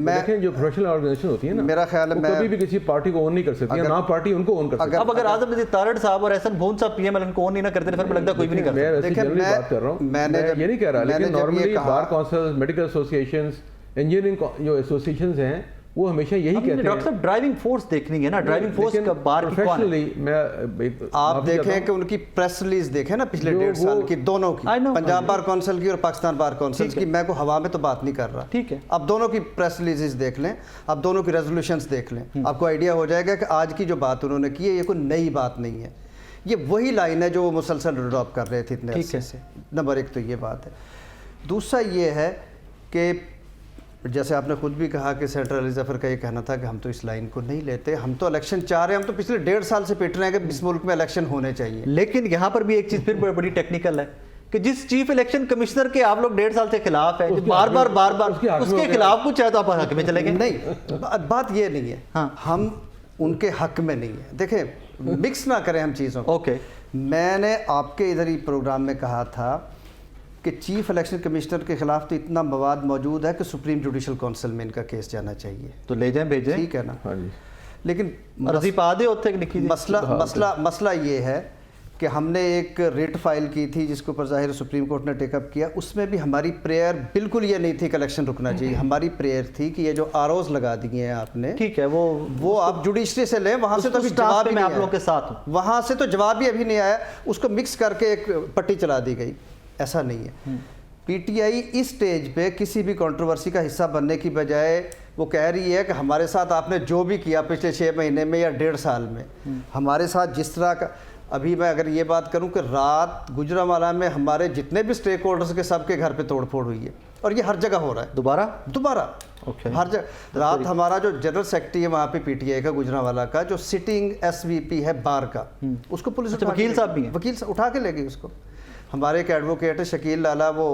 देखें जो प्रोफेशनल ऑर्गेनाइजेशन होती है ना, मेरा ख्याल है कभी भी किसी पार्टी को ओन नहीं कर सकती, ना पार्टी उनको ओन कर सकती। अब अगर आजम नज़ीर तारड़ साहब और एहसन भून साहब पीएमएल को ओन नहीं ना करते फिर मुझे लगता है कोई भी नहीं करता। मैं वैसे जनरली बात कर रहा हूँ, मैं ये नहीं कह रहा, लेकिन normally bar council, medical associations, engineering जो एसोसिएशंस हैं वो हमेशा यही कहते हैं। डॉक्टर साहब ड्राइविंग फोर्स देखनी है ना, ड्राइविंग फोर्स का बार की कौन है? मैं आप देखें कि उनकी प्रेस रिलीज देखें ना पिछले 1.5 साल की, दोनों की, पंजाब बार काउंसिल की और पाकिस्तान बार काउंसिल की, मैं को हवा में तो बात नहीं कर रहा, ठीक है। अब दोनों की प्रेस रिलीजेस देख लें, अब दोनों की रेजोल्यूशंस देख लें, आपको आइडिया हो जाएगा कि आज की जो बात उन्होंने की है ये कोई नई बात नहीं है, ये वही लाइन है जो वो मुसलसल रिड्रॉप कर रहे थे इतने अरसे से। नंबर एक तो ये बात है। दूसरा ये है कि जैसे आपने खुद भी कहा कि सेंट्रल अली ज़फ़र का ये कहना था कि हम तो इस लाइन को नहीं लेते, हम तो इलेक्शन चाह रहे हैं, हम तो पिछले 1.5 साल से पिट रहे हैं कि इस मुल्क में इलेक्शन होने चाहिए। लेकिन यहाँ पर भी एक चीज़ फिर बड़ी टेक्निकल है कि जिस चीफ इलेक्शन कमिश्नर के आप लोग 1.5 साल से खिलाफ है, बार बार उसके खिलाफ कुछ है तो आप हक में चले गए। नहीं, बात ये नहीं है, हाँ, हम उनके हक में नहीं है। देखें, मिक्स ना करें हम चीज़ों को। ओके, मैंने आपके इधर ही प्रोग्राम में कहा था कि चीफ इलेक्शन कमिश्नर के खिलाफ तो इतना मवाद मौजूद है कि सुप्रीम जुडिशल काउंसिल में इनका केस जाना चाहिए, तो ले जाएं, भेजें, ठीक है ना। हाँ जी। लेकिन मसला ये है कि हमने एक रिट फाइल की थी जिसके ऊपर ज़ाहिर सुप्रीम कोर्ट ने टेकअप किया, उसमें भी हमारी प्रेयर बिल्कुल ये नहीं थी कि इलेक्शन रुकना चाहिए। हमारी प्रेयर थी कि ये जो आरओज लगा दिए हैं आपने, ठीक है, वो आप जुडिशरी से लें, वहाँ से तो जवाब मैं आप लोगों के साथ हूँ, वहाँ से तो जवाब भी अभी नहीं आया, उसको मिक्स करके एक पट्टी चला दी गई। ऐसा नहीं है। पीटीआई इस स्टेज पे किसी भी कंट्रोवर्सी का हिस्सा बनने की बजाय वो कह रही है कि हमारे साथ आपने जो भी किया पिछले 6 महीने में या 1.5 साल में, हमारे साथ जिस तरह का, अभी मैं अगर ये बात करूं कि रात गुजरांवाला में हमारे जितने भी स्टेक होल्डर्स के सबके घर पे तोड़फोड़ हुई है, और ये हर जगह हो रहा है। दोबारा हर जगह। रात हमारा जो जनरल सेक्रेटरी है वहाँ पे पीटीआई का गुजरांवाला का, जो सिटिंग एसवीपी है बार का, उसको पुलिस वकील साहब भी हैं, वकील उठा के ले गई उसको। हमारे एक एडवोकेट है शकील लाला, वो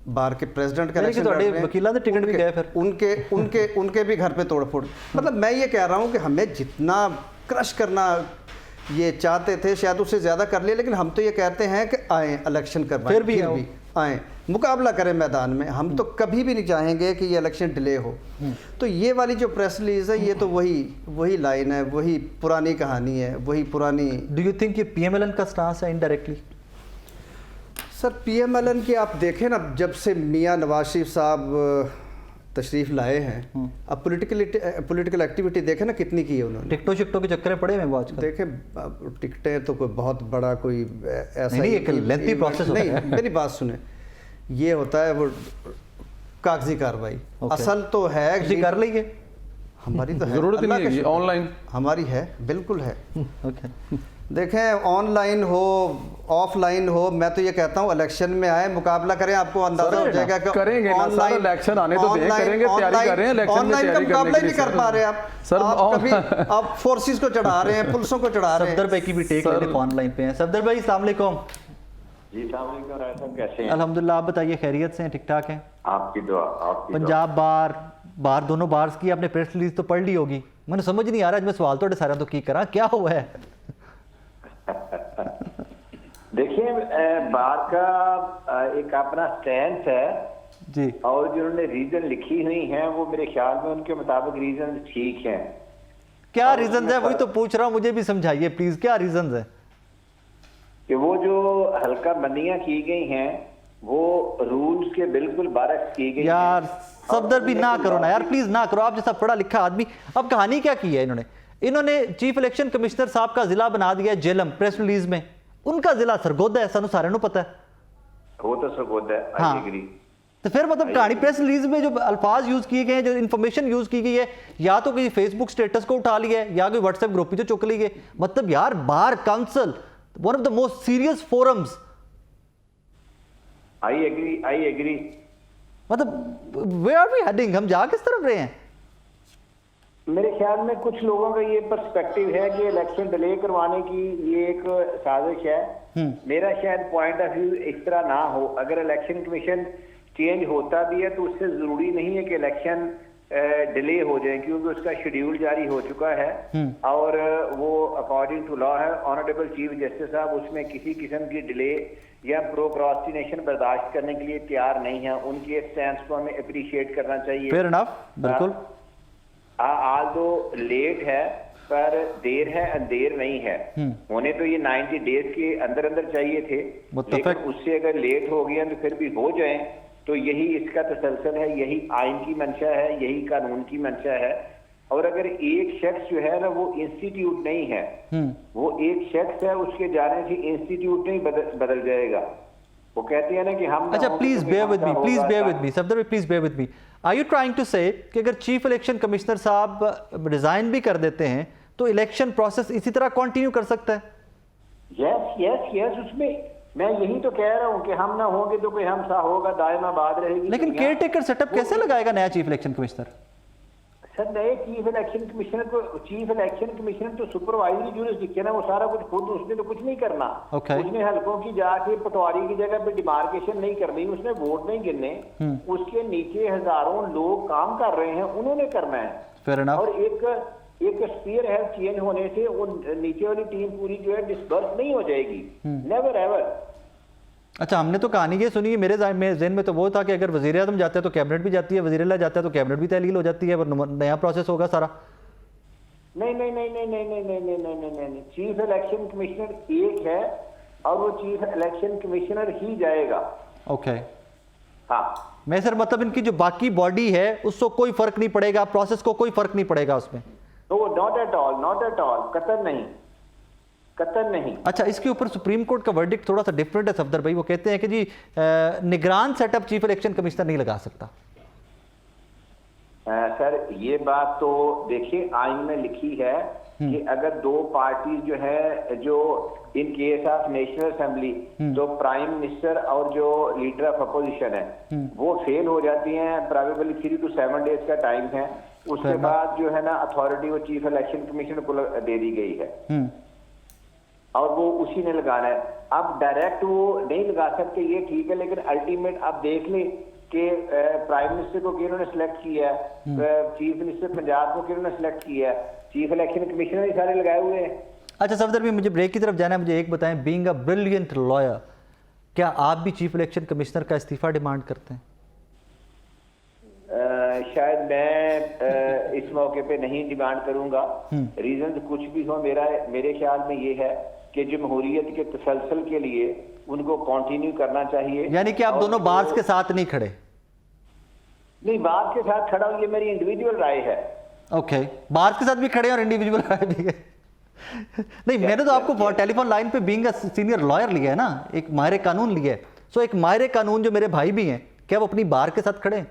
बार के प्रेसिडेंट का इलेक्शन लड़ रहे हैं, वकीलां ने टिकट भी गए फिर उनके भी घर पे तोड़फोड़। मतलब मैं ये कह रहा हूँ कि हमें जितना क्रश करना ये चाहते थे शायद उससे ज़्यादा कर लिया, लेकिन हम तो ये कहते हैं कि आएँ इलेक्शन करवाएं, फिर भी आएँ, मुकाबला करें मैदान में। हम तो कभी भी नहीं चाहेंगे कि ये इलेक्शन डिले हो। तो ये वाली जो प्रेस रिलीज है ये तो वही लाइन है, वही पुरानी कहानी है, वही पुरानी। डू यू थिंक ये पीएमएलएन का स्टांस है इनडायरेक्टली? सर पीएमएलएन की आप देखें ना, जब से मियां नवाज शरीफ साहब तशरीफ लाए हैं, अब पॉलिटिकल एक्टिविटी देखें ना कितनी की है उन्होंने। टिकटों शिकटों के चक्कर पड़े हैं आजकल। देखें टिकटें तो कोई बहुत बड़ा कोई ऐसा नहीं, एक लेंथी प्रोसेस होता है। मेरी बात सुने, ये होता है वो कागजी कार्रवाई, असल तो है कर लीजिए, हमारी तो जरूरत नहीं है, ऑनलाइन हमारी है, बिल्कुल है। देखें ऑनलाइन हो ऑफलाइन हो, मैं तो ये कहता हूँ इलेक्शन में आए, मुकाबला करें, आपको अंदाजा हो जाएगा कि करेंगे ना सर, इलेक्शन आने तो दें, करेंगे, तैयारी कर रहे हैं, इलेक्शन में तैयारी करने के लिए नहीं कर पा रहे आप सर। कभी आप फोर्सेस को चढ़ा रहे हैं, पुलिसों को चढ़ा रहे हैं। सफदर भाई की भी टेक लेने ऑनलाइन पे हैं। सफदर भाई अस्सलाम वालेकुम। जी अस्सलाम वालेकुम, राय साहब कैसे हैं? अल्हम्दुलिल्लाह, आप बताइए खैरियत से हैं? ठीक ठाक हैं? आपकी दुआ, आपकी पंजाब बार दोनों बार्स की आपने प्रेस रिलीज तो पढ़ ली होगी, मैंने समझ नहीं आ रहा, मैं सवाल तो सारा तो की करा, क्या हुआ है? देखिए बार का एक अपना स्टैंड है जी, और जिन्होंने रीजन लिखी हुई हैं वो मेरे ख्याल में उनके मुताबिक रीजन ठीक हैं। क्या रीजन है वही तो पूछ रहा हूँ, मुझे भी समझाइए प्लीज, क्या रीजन है? कि वो जो हल्का बंदियां की गई हैं वो रूल्स के बिल्कुल बरक्स की गई। यार सफदर भी ना करो ना यार, प्लीज ना करो, आप जैसा पढ़ा लिखा आदमी। अब कहानी क्या की है इन्होंने चीफ इलेक्शन कमिश्नर साहब का जिला बना दिया जेलम प्रेस रिलीज में, उनका जिला सरगोदा है, सानू सारे पता है, वो तो सरगोदा है। हाँ, तो फिर मतलब कहानी प्रेस रिलीज में जो अल्फाज यूज किए गए हैं, जो इन्फॉर्मेशन यूज की गई है, या तो किसी फेसबुक स्टेटस को उठा लिया है या कोई व्हाट्सएप ग्रुप ही तो चुक ली है। मतलब यार bar council one of the most serious forums. I agree. मतलब वेयर आर वी हेडिंग, हम जा किस तरफ रहे हैं? मेरे ख्याल में कुछ लोगों का ये पर्सपेक्टिव है कि इलेक्शन डिले करवाने की ये एक साजिश है। मेरा शायद पॉइंट ऑफ व्यू इस तरह ना हो। अगर इलेक्शन कमीशन चेंज होता भी है तो उससे जरूरी नहीं है कि इलेक्शन ڈیلے ہو جائیں کیونکہ اس کا شیڈیول جاری ہو چکا ہے اور وہ اکارڈنگ ٹو لا ہے. آنریبل چیف جسٹس صاحب اس میں کسی قسم کی ڈیلے یا پروکراسٹینیشن برداشت کرنے کے لیے تیار نہیں ہیں. ان کے اسٹینس کو ہمیں اپریشیٹ کرنا چاہیے. فیئر انف, بالکل. آل دو لیٹ ہے پر دیر ہے اندیر نہیں ہے. ہونے تو یہ 90 ڈیز کے اندر اندر چاہیے تھے, لیکن اس سے اگر لیٹ ہو گیا تو پھر بھی ہو جائیں تو یہی اس کا تسلسل ہے, یہی آئین کی منشا ہے, یہی قانون کی منشا ہے. اور اگر ایک شخص جو ہے نا وہ انسٹیٹیوٹ نہیں ہے, وہ ایک شخص ہے, اس کے جانے سے انسٹیٹیوٹ نہیں بدل جائے گا. وہ کہتے ہیں نا کہ ہم اچھا please bear with me Safdar بھائی, please bear with me. Are you trying to say کہ اگر چیف الیکشن کمشنر صاحب ریزائن بھی کر دیتے ہیں تو الیکشن پروسیس اسی طرح کنٹینیو کر سکتا ہے؟ یس یس یس, اس میں یہی تو کہہ رہا ہوں کہ ہم نہ ہوں گے تو کوئی ہم سا ہوگا, دائم آباد رہے گی. لیکن کیئر ٹیکر سیٹ اپ کیسے لگائے گا نیا چیف الیکشن کمشنر؟ سر نئے چیف الیکشن کمشنر تو سپروائزری جورسڈکشن ہے, وہ سارا کچھ خود, اس نے تو کچھ نہیں کرنا. اس نے حلقوں کی جا کے پٹواری کی جگہ پہ ڈیمارکیشن نہیں کرنی, اس نے ووٹ نہیں گننے. اس کے نیچے ہزاروں لوگ کام کر رہے ہیں, انہوں نے کرنا ہے. اور ایک اسپیئر ہے چینج ہونے سے وہ نیچے والی ٹیم پوری جو ہے ڈسپرس نہیں ہو جائے گی, نیور ایور. اچھا, ہم نے تو کہانی یہ سنی ہے, میرے ذہن میں تو وہ تھا کہ اگر وزیر اعظم جاتا ہے تو کیبنٹ بھی جاتی ہے, وزیر اللہ جاتا ہے تو کیبنٹ بھی تحلیل ہو جاتی ہے, نیا پروسیس ہوگا سارا. نہیں, چیف الیکشن کمشنر ایک ہے اور وہ چیف الیکشن کمشنر ہی جائے گا. اوکے, ہاں. میں سر مطلب ان کی جو باقی باڈی ہے اس کو کوئی فرق نہیں پڑے گا, پروسیس کو کوئی فرق نہیں پڑے گا اس میں؟ ناٹ ایٹ آل, قطعاً نہیں. اچھا, اس کے اوپر سپریم کورٹ کا ورڈکٹ تھوڑا سا ڈیفرنٹ ہے صفدر بھائی. وہ کہتے ہیں کہ جی نگران set up chief election commissioner نہیں لگا سکتا. سر یہ بات تو دیکھیے آئین میں لکھی ہے کہ اگر دو پارٹی جو ہے, جو in case of national assembly تو پرائم منسٹر اور جو لیڈر آف اپوزیشن ہے وہ فیل ہو جاتی ہیں, پرابیبلی 3 to 7 days کا ٹائم ہے. اس کے بعد جو ہے نا اتھارٹی وہ چیف الیکشن کمیشن کو دے دی گئی ہے اور وہ اسی نے لگانا ہے. اب ڈائریکٹ وہ نہیں لگا سکتے, یہ ٹھیک ہے, لیکن الٹیمیٹ آپ دیکھ لیں کہ پرائم منسٹر کو کنہوں نے سلیکٹ کیا ہے, چیف منسٹر پنجاب کو کنہوں نے سلیکٹ کیا ہے, چیف الیکشن کمیشنر ہی سارے لگائے ہوئے ہیں. اچھا صفدر بھی, مجھے بریک کی طرف جانا ہے, مجھے ایک بتائیں, بینگ اے بریلینٹ لائر, کیا آپ بھی چیف الیکشن کمشنر کا استعفیٰ ڈیمانڈ کرتے ہیں؟ شاید میں اس موقع پہ نہیں ڈیمانڈ کروں گا. ریزنز کچھ بھی ہو, میرے خیال میں یہ ہے کہ جمہوریت کے تسلسل کے لیے ان کو کنٹینیو کرنا چاہیے. یعنی کہ آپ دونوں بارز کے ساتھ نہیں کھڑے؟ نہیں, بارز کے ساتھ کھڑا ہوں, یہ میری انڈیویجول رائے ہے. اوکے, بارز کے ساتھ بھی کھڑے اور انڈیویجول رائے بھی ہے. نہیں, میں نے تو آپ کو ٹیلی فون لائن پہ بینگ اے سینئر لائر لیا ہے نا, ایک ماہر قانون لیا ہے. سو ایک ماہر قانون جو میرے بھائی بھی ہیں, کیا وہ اپنی بار کے ساتھ کھڑے ہیں؟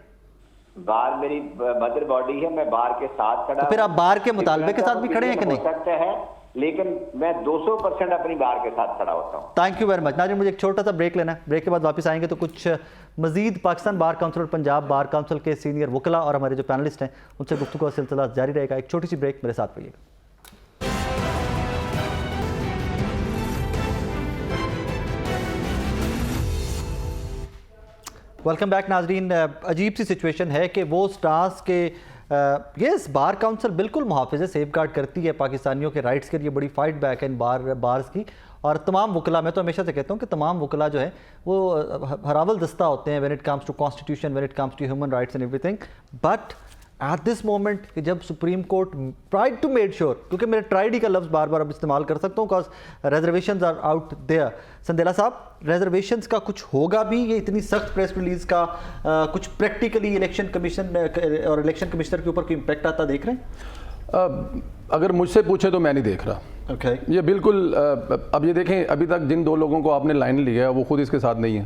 بار میری مدر باڈی ہے, میں بار کے ساتھ کھڑا. تو پھر آپ بار کے مطالبے کے ساتھ بھی کھڑے ہیں کہ نہیں؟ ہو سکتا ہے, لیکن میں 200% اپنی بار کے ساتھ کھڑا ہوتا ہوں. Thank you very much. ناظرین, مجھے ایک چھوٹا سا بریک لینا ہے, بریک کے بعد واپس آئیں گے تو کچھ مزید پاکستان بار کونسل اور پنجاب بار کونسل کے سینئر وکلاء اور ہمارے جو پینلسٹ ہیں ان سے گفتگو کا سلسلہ جاری رہے گا. ایک چھوٹی سی بریک, میرے ساتھ رہیے گا. ویلکم بیک ناظرین. عجیب سی سچویشن ہے کہ وہ سٹارز کے یس بار کونسل بالکل محافظ ہے, سیف گارڈ کرتی ہے پاکستانیوں کے رائٹس کے لیے, بڑی فائٹ بیک ہے ان بارز کی. اور تمام وکلاء, میں تو ہمیشہ سے کہتا ہوں کہ تمام وکلاء جو ہیں وہ ہراول دستہ ہوتے ہیں when it comes to constitution, when it comes to human rights and everything. But at this moment کہ جب supreme court tried to made sure, کیونکہ میں ٹرائیڈ ہی کا لفظ بار بار اب استعمال کر سکتا ہوں because reservations are out there. Sandila صاحب, ریزرویشنز کا کچھ ہوگا بھی؟ یہ اتنی سخت پریس ریلیز کا کچھ پریکٹیکلی الیکشن کمیشن اور الیکشن کمشنر کے اوپر کوئی امپیکٹ آتا دیکھ رہے ہیں؟ اگر مجھ سے پوچھے تو میں نہیں دیکھ رہا. اوکے, یہ بالکل, اب یہ دیکھیں, ابھی تک جن 2 لوگوں کو آپ نے لائن لیا ہے وہ خود اس کے ساتھ نہیں ہیں.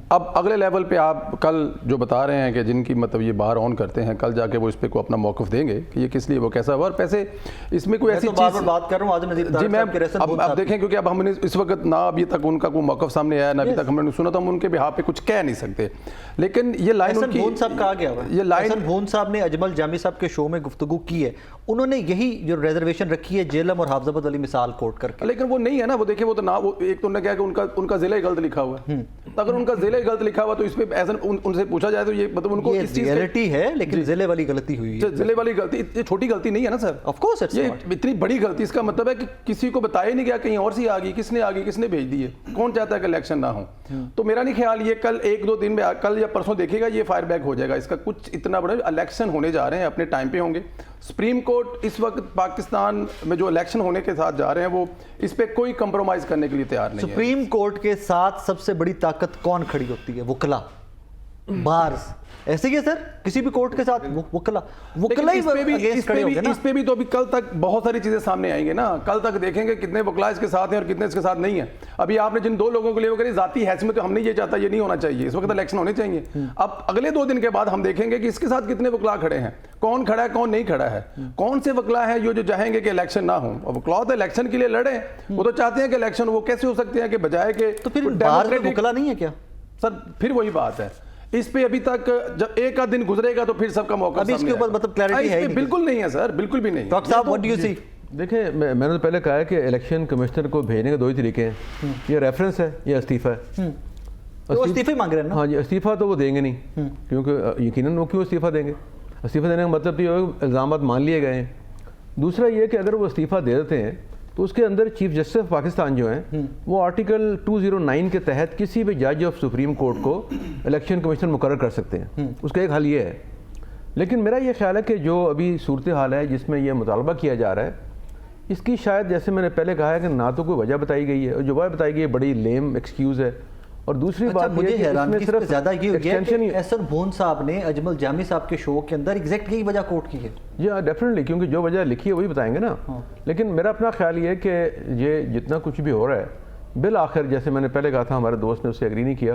اب اگلے لیول پہ آپ کل جو بتا رہے ہیں کہ جن کی مطلب یہ باہر آن کرتے ہیں, کل جا کے وہ اس پہ کو اپنا موقف دیں گے کہ یہ کس لیے, وہ کیسا ہوا, اور پیسے اس میں کوئی ایسی چیز بات کر رہا ہوں آج جی میں اب دیکھیں, کیونکہ اب ہم نے اس وقت نہ ابھی تک ان کا کوئی موقف سامنے آیا, نہ ابھی تک ہم نے سنا, تو ہم ان کے بہاف پہ کچھ کہہ نہیں سکتے. لیکن یہ لائن ان کی, بھون صاحب کہا گیا ہوا, یہ لائن بھون صاحب نے اجمل جامی صاحب کے شو میں گفتگو کی ہے, انہوں نے یہی جو ریزرویشن رکھی ہے جیلم اور حافظ عبد والی مثال کوٹ کر کے. لیکن وہ نہیں ہے نا, وہ دیکھیں, وہ تو نہ, وہ ایک تو نے کہا کہ ان کا ضلع غلط لکھا ہوا ہے. اگر ان کا उनका ज़िले गलत लिखा हुआ, तो इस पे ऐसा उनसे पूछा जाए तो ये मतलब उनको ये इस चीज़ रियलिटी है, लेकिन जिले वाली गलती हुई है। ज़िले वाली गलती ये छोटी गलती नहीं है ना सर, ऑफ कोर्स इट्स ये इतनी बड़ी गलती। इसका मतलब है कि किसी को बताया ही नहीं गया, कहीं और सी आ गई, किसने भेज दी है। कौन चाहता है कि इलेक्शन ना हो? तो मेरा नहीं ख्याल ये कल 1-2 दिन में, कल या परसों देखिएगा ये फायर बैक हो जाएगा। इसका कुछ इतना बड़ा इलेक्शन होने जा रहे हैं, अपने टाइम पे होंगे। सुप्रीम कोर्ट इस वक्त पाकिस्तान में जो इलेक्शन होने के साथ जा रहे हैं वो इस पे कोई कंप्रोमाइज करने के लिए तैयार नहीं है। सुप्रीम कोर्ट के साथ सबसे बड़ी ताकत कौन खड़ी होती है? वकला, बार्स, ऐसे ही है सर, किसी भी कोर्ट के साथ वकला ही अगेंस्ट खड़े होंगे ना। इस पे भी तो अभी कल तक बहुत सारी चीजें सामने आएंगे ना। कल तक देखेंगे कितने वकला इसके साथ हैं और कितने इसके साथ नहीं है। अभी आपने जिन 2 लोगों के लिए वो करी जाती हैसियत में, तो हमने ये चाहता ये नहीं होना चाहिए, इस वक्त इलेक्शन होने चाहिए। अब अगले 2 दिन के बाद हम देखेंगे कि इसके साथ कितने वकला खड़े हैं, कौन खड़ा है कौन नहीं खड़ा है, कौन से वकला है जो चाहेंगे कि इलेक्शन ना हो। अब वकला तो इलेक्शन के लिए लड़े, वो तो चाहते हैं कि इलेक्शन, वो कैसे हो सकते हैं कि बजाय के तो फिर बाहर में वकला नहीं है क्या सर? फिर वही बात है, इस पे अभी तक जब एक आध दिन गुजरेगा तो फिर सबका मौका अभी इसके ऊपर मतलब क्लैरिटी है ही नहीं। बिल्कुल नहीं है सर, बिल्कुल भी नहीं। डॉक्टर साहब, व्हाट डू यू सी? देखिए, मैंने तो पहले कहा है कि इलेक्शन कमिश्नर को भेजने के 2 ही तरीके हैं, ये रेफरेंस है या इस्तीफा है। तो इस्तीफे मांग रहे हैं ना? हाँ जी, इस्तीफा तो वो देंगे नहीं, क्योंकि यकीनन वो क्यों इस्तीफा देंगे? इस्तीफा देने का मतलब तो ये होगा इल्ज़ामात मान लिए गए हैं। दूसरा ये कि अगर वो इस्तीफा दे देते हैं तो उसके अंदर चीफ जस्टिस ऑफ पाकिस्तान जो हैं वो आर्टिकल 209 के तहत किसी भी जज ऑफ सुप्रीम कोर्ट को इलेक्शन कमीशन मुकर्रर कर सकते हैं। उसका एक हल ये है। लेकिन मेरा ये ख्याल है कि जो अभी सूरत हाल है जिसमें ये मुतालबा किया जा रहा है, इसकी शायद, जैसे मैंने पहले कहा है, कि ना तो कोई वजह बताई गई है, और जो वजह बताई गई है बड़ी लेम एक्सक्यूज़ है। और दूसरी बात मुझे हैरानी सिर्फ ज़्यादा ये हो गया कि ही एहसन भोन साहब ने अजमल जामी साहब के शो के अंदर एग्जैक्ट यही वजह कोट की है। जी हाँ, डेफिनेटली, क्योंकि जो वजह लिखी है वही बताएंगे ना। लेकिन मेरा अपना ख्याल ये है कि ये जितना कुछ भी हो रहा है, बिल आखिर, जैसे मैंने पहले कहा था, हमारे दोस्त ने उससे एग्री नहीं किया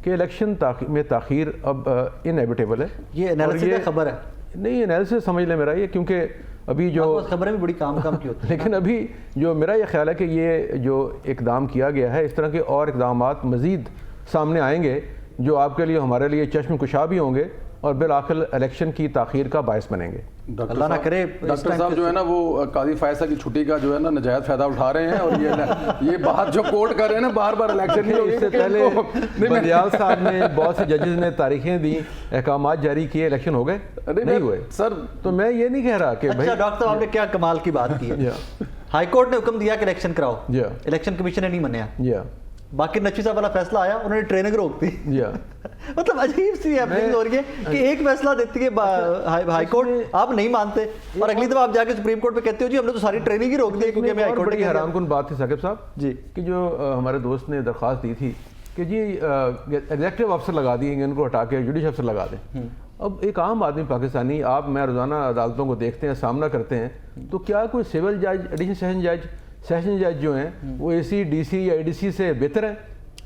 कि इलेक्शन में ताख़ीर अब इनएविटेबल है। ये एनालिसिस की खबर है नहीं, एनालिसिस समझ लें मेरा ये, क्योंकि अभी जो खबरें भी बड़ी काम की होती हैं। लेकिन अभी जो मेरा ये ख्याल है कि ये जो इकदाम किया गया है, इस तरह के और इकदामात मज़ीद सामने आएंगे जो आपके लिए, हमारे लिए चश्म कुशा भी होंगे और बिल आखिर इलेक्शन की ताख़ीर का बायस बनेंगे। अल्लाह ना करे। डॉक्टर साहब जो है ना वो काजी फैसला की छुट्टी का जो है ना नजायज फायदा उठा रहे हैं, और ये बात जो कोर्ट कर रहे हैं ना, बार इलेक्शन नहीं होगी। इससे पहले बंदियाल साहब ने, बहुत से जजेस ने तारीखें दी, अहकामात जारी किए, इलेक्शन हो गए नहीं हुए सर। तो मैं ये नहीं कह रहा कि अच्छा डॉक्टर साहब ने क्या कमाल की बात की है। हाई कोर्ट ने हुक्म दिया कि इलेक्शन कराओ, इलेक्शन कमीशन ने नहीं माना। बाकी नकवी साहब वाला फैसला आया, उन्होंने ट्रेनिंग रोक दी। मतलब अजीब सी हैपनिंग हो रही है कि एक फैसला देती है हाई कोर्ट, आप नहीं मानते, और अगली दफा आप जाके सुप्रीम कोर्ट पे कहते हो जी हमने तो सारी ट्रेनिंग ही रोक दी क्योंकि हमें हाई कोर्ट की। हैरानकुन बात थी साकिब साहब जी कि जो हमारे दोस्त ने दरख्वास्त दी थी कि जी एग्जेक्टिव अफसर लगा दिए, इनको हटा के जुडिशल अफसर लगा दें। अब एक आम आदमी पाकिस्तानी, आप मैं रोज़ाना अदालतों को देखते हैं, सामना करते हैं, तो क्या कोई सिविल जज, एडिशनल सेशन जज जो हैं वो AC, DC या ADC से बेहतर हैं?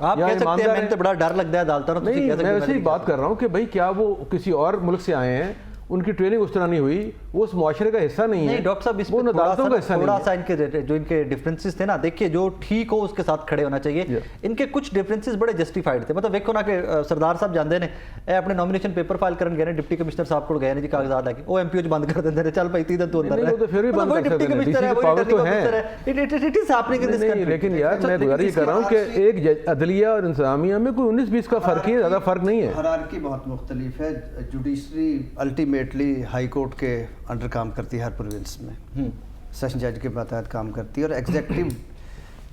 आप कह सकते हैं, मैंने तो बड़ा डर लगता है अदालतों में। नहीं, मैं वैसे ही बात कर रहा हूँ कि भाई क्या वो किसी और मुल्क से आए हैं, उनकी ट्रेनिंग उस तरह नहीं हुई, वो उस मुआशरे का हिस्सा नहीं है। डॉक्टर साहब, वो अदालतों का हिस्सा नहीं है। थोड़ा सा इनके जो इनके डिफरेंसेस थे ना, देखिए जो ठीक हो उसके साथ खड़े होना चाहिए। इनके कुछ डिफरेंसेस बड़े जस्टिफाइड थे। मतलब देखो ना कि सरदार साहब जानते ने अपने नॉमिनेशन पेपर फाइल करने गए, डिप्टी कमिश्नर साहब को गए जी कागजात आके, वो MPO बंद कर देते चल भाई तीन तो अंदर है, तो फिर भी बंद कर सकते हैं, डीसी की पावर तो है। It is happening in this country. लेकिन यार मैं गुजारिश कर रहा हूँ कि एक अदलिया और इंतजामिया में कोई 19-20 का फर्क ही है, ज़्यादा फर्क नहीं है। हायरार्की बहुत मुख्तलिफ है। जुडिशरी अल्टीमेटली हाई कोर्ट के अंडर काम करती है हर प्रोविंस में, सेशन जज के मातहत काम करती है, और एग्जेक्टिव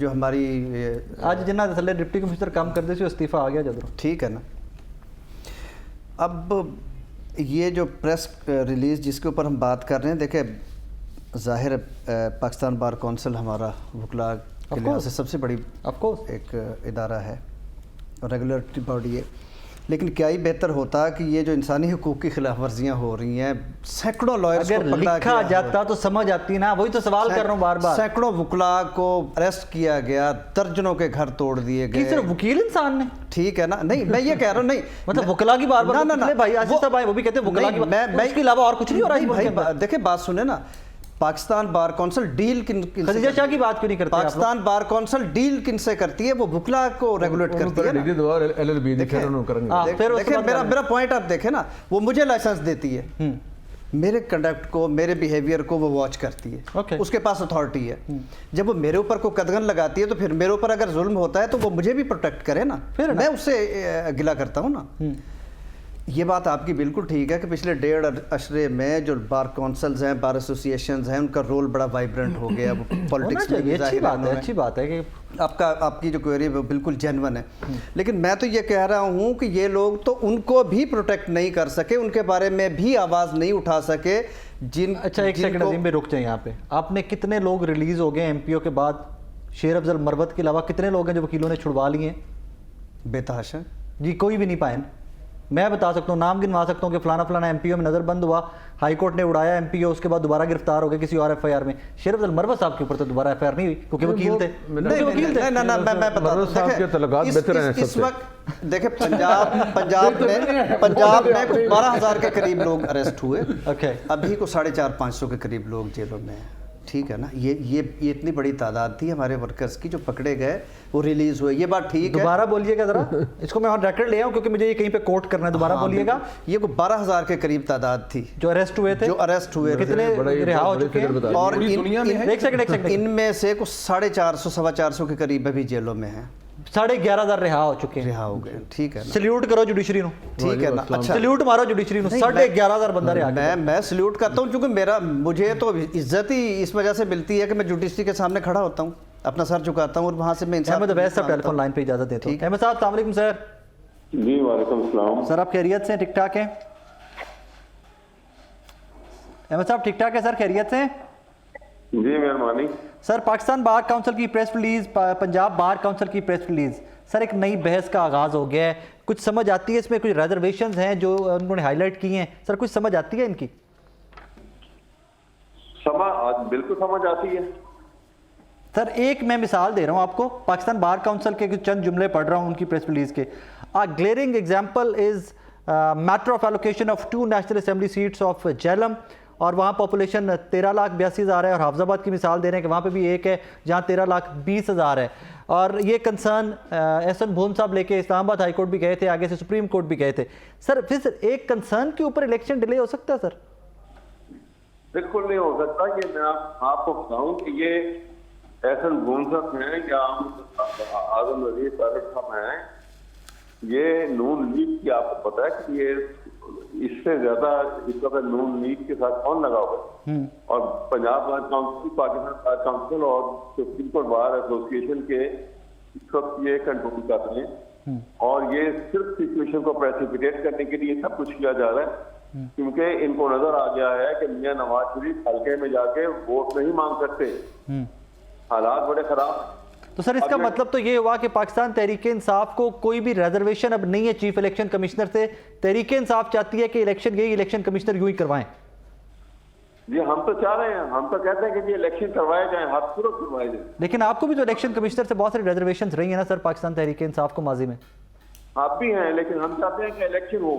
जो हमारी आज जिन्ना थले डिप्टी कमिश्नर काम करते थे इस्तीफा आ गया जदों, ठीक है ना। अब ये जो प्रेस रिलीज़ जिसके ऊपर हम बात कर रहे हैं, देखें ज़ाहिर पाकिस्तान बार कौंसिल हमारा वकला के लिहाज से सबसे बड़ी एक इदारा है और रेगुलेटरी बॉडी है, लेकिन क्या ही बेहतर होता कि ये जो इंसानी हुकूक की खिलाफ वर्जियाँ हो रही हैं, सैकड़ों लॉयर्स को पकड़ा लिखा जाता तो समझ आती ना। वही तो सवाल कर रहा हूँ बार बार। सैकड़ों वकला को अरेस्ट किया गया, दर्जनों के घर तोड़ दिए गए। सिर्फ वकील इंसान ने, ठीक है ना। नहीं मैं ये कह रहा हूँ, नहीं मतलब वकला की बार बार ना भाई आसिफ साहब आए वो भी कहते हैं वकला की, मैं इसके अलावा और कुछ नहीं हो रहा है भाई। देखिए बात सुने ना, Pakistan bar council deal Khadija Shah की बात क्यों नहीं करते? पाकिस्तान बार कौंसिल डील किनसे करती है? वो वकला को रेगुलेट करती है ना। LLB देखिए मेरा पॉइंट आप देखें ना, वो मुझे लाइसेंस देती है, मेरे कंडक्ट को, मेरे बिहेवियर को वो वॉच करती है। Okay. उसके पास अथॉरिटी है। जब वो मेरे ऊपर कोई कदगन लगाती है तो फिर मेरे ऊपर अगर जुल्म होता है तो वो मुझे भी प्रोटेक्ट करे ना, फिर मैं उससे गिला करता हूँ ना। ये बात आपकी बिल्कुल ठीक है कि पिछले 1.5 अशरे में जो बार काउंसिल्स हैं, बार एसोसिएशंस हैं, उनका रोल बड़ा वाइब्रेंट हो गया। पॉलिटिक्स में भी अच्छी बात है, अच्छी बात है कि आपकी जो क्वेरी वो बिल्कुल जेन्युइन है। लेकिन मैं तो ये कह रहा हूँ कि ये लोग तो उनको भी प्रोटेक्ट नहीं कर सके, उनके बारे में भी आवाज़ नहीं उठा सके जिन। अच्छा, एक सेकंड अजीम भाई रुक जाए यहाँ पे। आपने कितने लोग रिलीज हो गए एमपीओ के बाद? शेर अफजल मरवत के अलावा कितने लोग हैं जो वकीलों ने छुड़वा लिए हैं? बेतहाशा जी, कोई भी नहीं पाए। मैं बता सकता हूँ, नाम गिनवा सकता हूँ कि फलाना फलाना एमपीओ में नज़रबंद हुआ, हाई कोर्ट ने उड़ाया एमपीओ, उसके बाद दोबारा गिरफ्तार हो गए किसी और एफआईआर में। शेर अफजल मरवत साहब के ऊपर तो दोबारा एफआईआर नहीं हुई क्योंकि वकील थे। मैं बता इस वक्त देखे पंजाब में 12,000 के करीब लोग अरेस्ट हुए। अभी को 450-500 के करीब लोग जेलों में हैं। ठीक है ना, ये इतनी बड़ी तादाद थी हमारे वर्कर्स की जो पकड़े गए, वो रिलीज हुए। ये बात ठीक है। दोबारा बोलिएगा जरा, इसको मैं ऑन रिकॉर्ड ले आऊं क्योंकि मुझे ये कहीं पे कोट करना है। दोबारा बोलिएगा। ये को 12,000 के करीब तादाद थी जो अरेस्ट हुए थे। कितने रिहा हो चुके हैं? और एक सेकंड इनमें से कुछ 450-425 के करीब अभी जेलों में है। 11,500 रिहा हो चुके हैं, रिहा हो गए। ठीक है, सल्यूट करो जुडिशरी नु। ठीक है ना, अच्छा सल्यूट मारो जुडिशरी नु। 11,500 बंदा रिहा। मैं सल्यूट करता हूँ क्योंकि मुझे तो इज्जत ही इस वजह से मिलती है कि मैं जुडिशरी के सामने खड़ा होता हूँ, अपना सर झुकाता हूँ और वहाँ से मैं इंसाफ। वैसे साहब टेलीफोन लाइन पे इजाजत देता हूँ। अहमद साहब अस्सलाम वालेकुम सर। जी वालेकुम अस्सलाम सर, आप खैरियत से? ठीक ठाक हैं अहमद साहब? ठीक ठाक है सर, खैरियत से? जी मेहरबानी। सर, पाकिस्तान बार काउंसिल की press release, Punjab bar council की प्रेस रिलीज, सर एक नई बहस का आगाज़ हो गया है। कुछ समझ आती है इसमें? कुछ रिजर्वेशंस हैं जो उन्होंने हाईलाइट की हैं, सर कुछ समझ आती है इनकी? बिल्कुल समझ आती है सर। एक मैं मिसाल दे रहा हूँ आपको, पाकिस्तान बार काउंसिल के कुछ चंद जुमले पढ़ रहा हूँ उनकी प्रेस रिलीज के। A glaring example is matter of allocation of 2 national assembly seats of Jhelum, और वहाँ पॉपुलेशन 13,82,000 है। और हाफजाबाद की मिसाल दे रहे हैं कि वहाँ पे भी एक है जहाँ 13,20,000 है। और ये कंसर्न एहसन भून साहब लेके इस्लामाबाद हाई कोर्ट भी गए थे, आगे से सुप्रीम कोर्ट भी गए थे। सर फिर एक कंसर्न के ऊपर इलेक्शन डिले हो सकता है सर? बिल्कुल नहीं हो सकता। ये मैं आपको बताऊं कि ये एहसन भून साहब हैं या आजम नजीर तारिक साहब हैं, ये नून लीग की आपको पता है कि ये इससे ज्यादा इस वक्त नून लीग के साथ कौन लगा हुआ है। और Punjab bar council, Pakistan bar council और सुप्रीम कोर्ट बार एसोसिएशन के इस वक्त ये कंट्रोल कर रहे हैं। और ये सिर्फ सिचुएशन को प्रेसिपिटेट करने के लिए सब कुछ किया जा रहा है, क्योंकि इनको नजर आ गया है कि मियां नवाज शरीफ हल्के में जाके वोट नहीं मांग सकते, हालात बड़े खराब। तो सर इसका मतलब तो ये हुआ कि पाकिस्तान तहरीक इंसाफ को कोई भी रिजर्वेशन अब नहीं है चीफ इलेक्शन कमिश्नर से। तहरीक इंसाफ चाहती है कि इलेक्शन यही इलेक्शन कमिश्नर यूं ही करवाएं। जी हम तो चाह रहे हैं, हम तो कहते हैं कि ये इलेक्शन करवाए जाए, हाथ पूरा करवाए जाए। लेकिन आपको भी तो इलेक्शन कमिश्नर से बहुत सारी रिजर्वेशन रही है ना सर पाकिस्तान तहरीक इंसाफ को माजी में? आप भी हैं, लेकिन हम चाहते हैं कि इलेक्शन हो।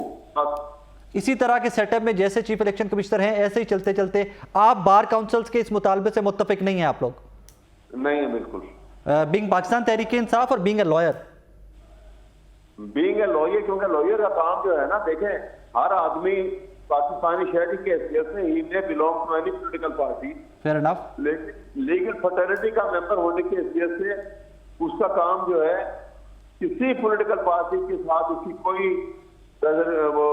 इसी तरह के सेटअप में जैसे चीफ इलेक्शन कमिश्नर हैं ऐसे ही चलते चलते आप बार काउंसिल्स के इस मुतालबे से मुत्तफिक नहीं है आप लोग? नहीं है बिल्कुल। बीइंग पाकिस्तान तहरीक इंसाफ और being a lawyer? Being a lawyer, क्योंकि लॉयर का काम जो है ना, देखें हर आदमी पाकिस्तानी शहरी के हैसियत से ही ने belong to any political party, fair enough, लेकिन लीगल फ्रेटर्निटी का मेंबर होने की हैसियत से उसका काम जो है किसी पॉलिटिकल पार्टी के साथ उसकी कोई वो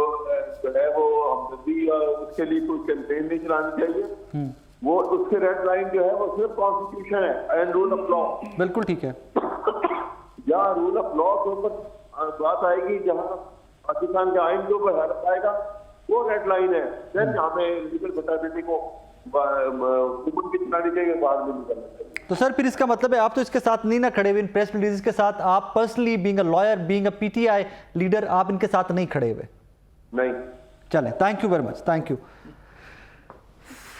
जो है वो हमदर्दी या उसके लिए कोई कैंपेन नहीं चलानी चाहिए। वो उसके रेड लाइन जो है वो सिर्फ कॉन्स्टिट्यूशन है एंड रूल ऑफ लॉ। बिल्कुल ठीक है। जहाँ रूल ऑफ लॉ के ऊपर बात आएगी, जहाँ पाकिस्तान के आइन के ऊपर हरफ आएगा, वो रेड लाइन है। फिर यहाँ पे लीगल फ्रेटर्निटी को हुकूमत की चलानी चाहिए, बाहर में निकलना चाहिए। तो सर फिर इसका मतलब है आप तो इसके साथ नहीं ना खड़े हुए इन प्रेस रिलीज के साथ? आप personally being a lawyer, being a PTI leader, आप इनके साथ नहीं खड़े हुए? नहीं। चलें, thank you very much, thank you.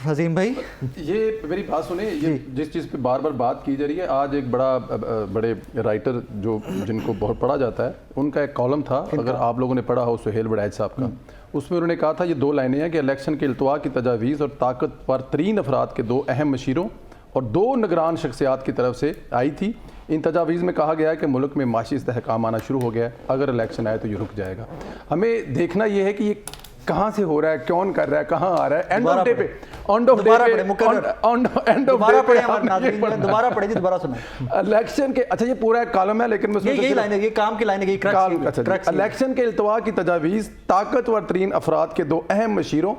Azeem भाई ये मेरी बात सुने, ये जिस चीज़ पे बार बार बात की जा रही है, आज एक बड़े राइटर जो जिनको बहुत पढ़ा जाता है उनका एक कॉलम था, अगर आप लोगों ने पढ़ा हो, सुहेल बड़ैच साहब का, उसमें उन्होंने कहा था, ये 2 लाइनें हैं कि इलेक्शन के इल्तवा की तजावीज़ और ताकतवर तरीन अफराद के 2 अहम मशीरों और 2 निगरान शख्सियात की तरफ से आई थी। इन तजावीज़ में कहा गया है कि मुल्क में माशी इस्तेहकाम आना शुरू हो गया है, अगर इलेक्शन आए तो ये रुक जाएगा। हमें देखना ये है कि ये کہاں سے ہو رہا ہے, کون کر رہا ہے, کہاں آ رہا ہے, اینڈ آف ڈے پہ دوبارہ پڑھے جی, دوبارہ سنیں الیکشن کے, اچھا یہ پورا کالم ہے لیکن یہی لائن ہے, یہ کام کی لائن ہے, الیکشن کے التوا کی تجاویز طاقتور ترین افراد کے 2 اہم مشیروں,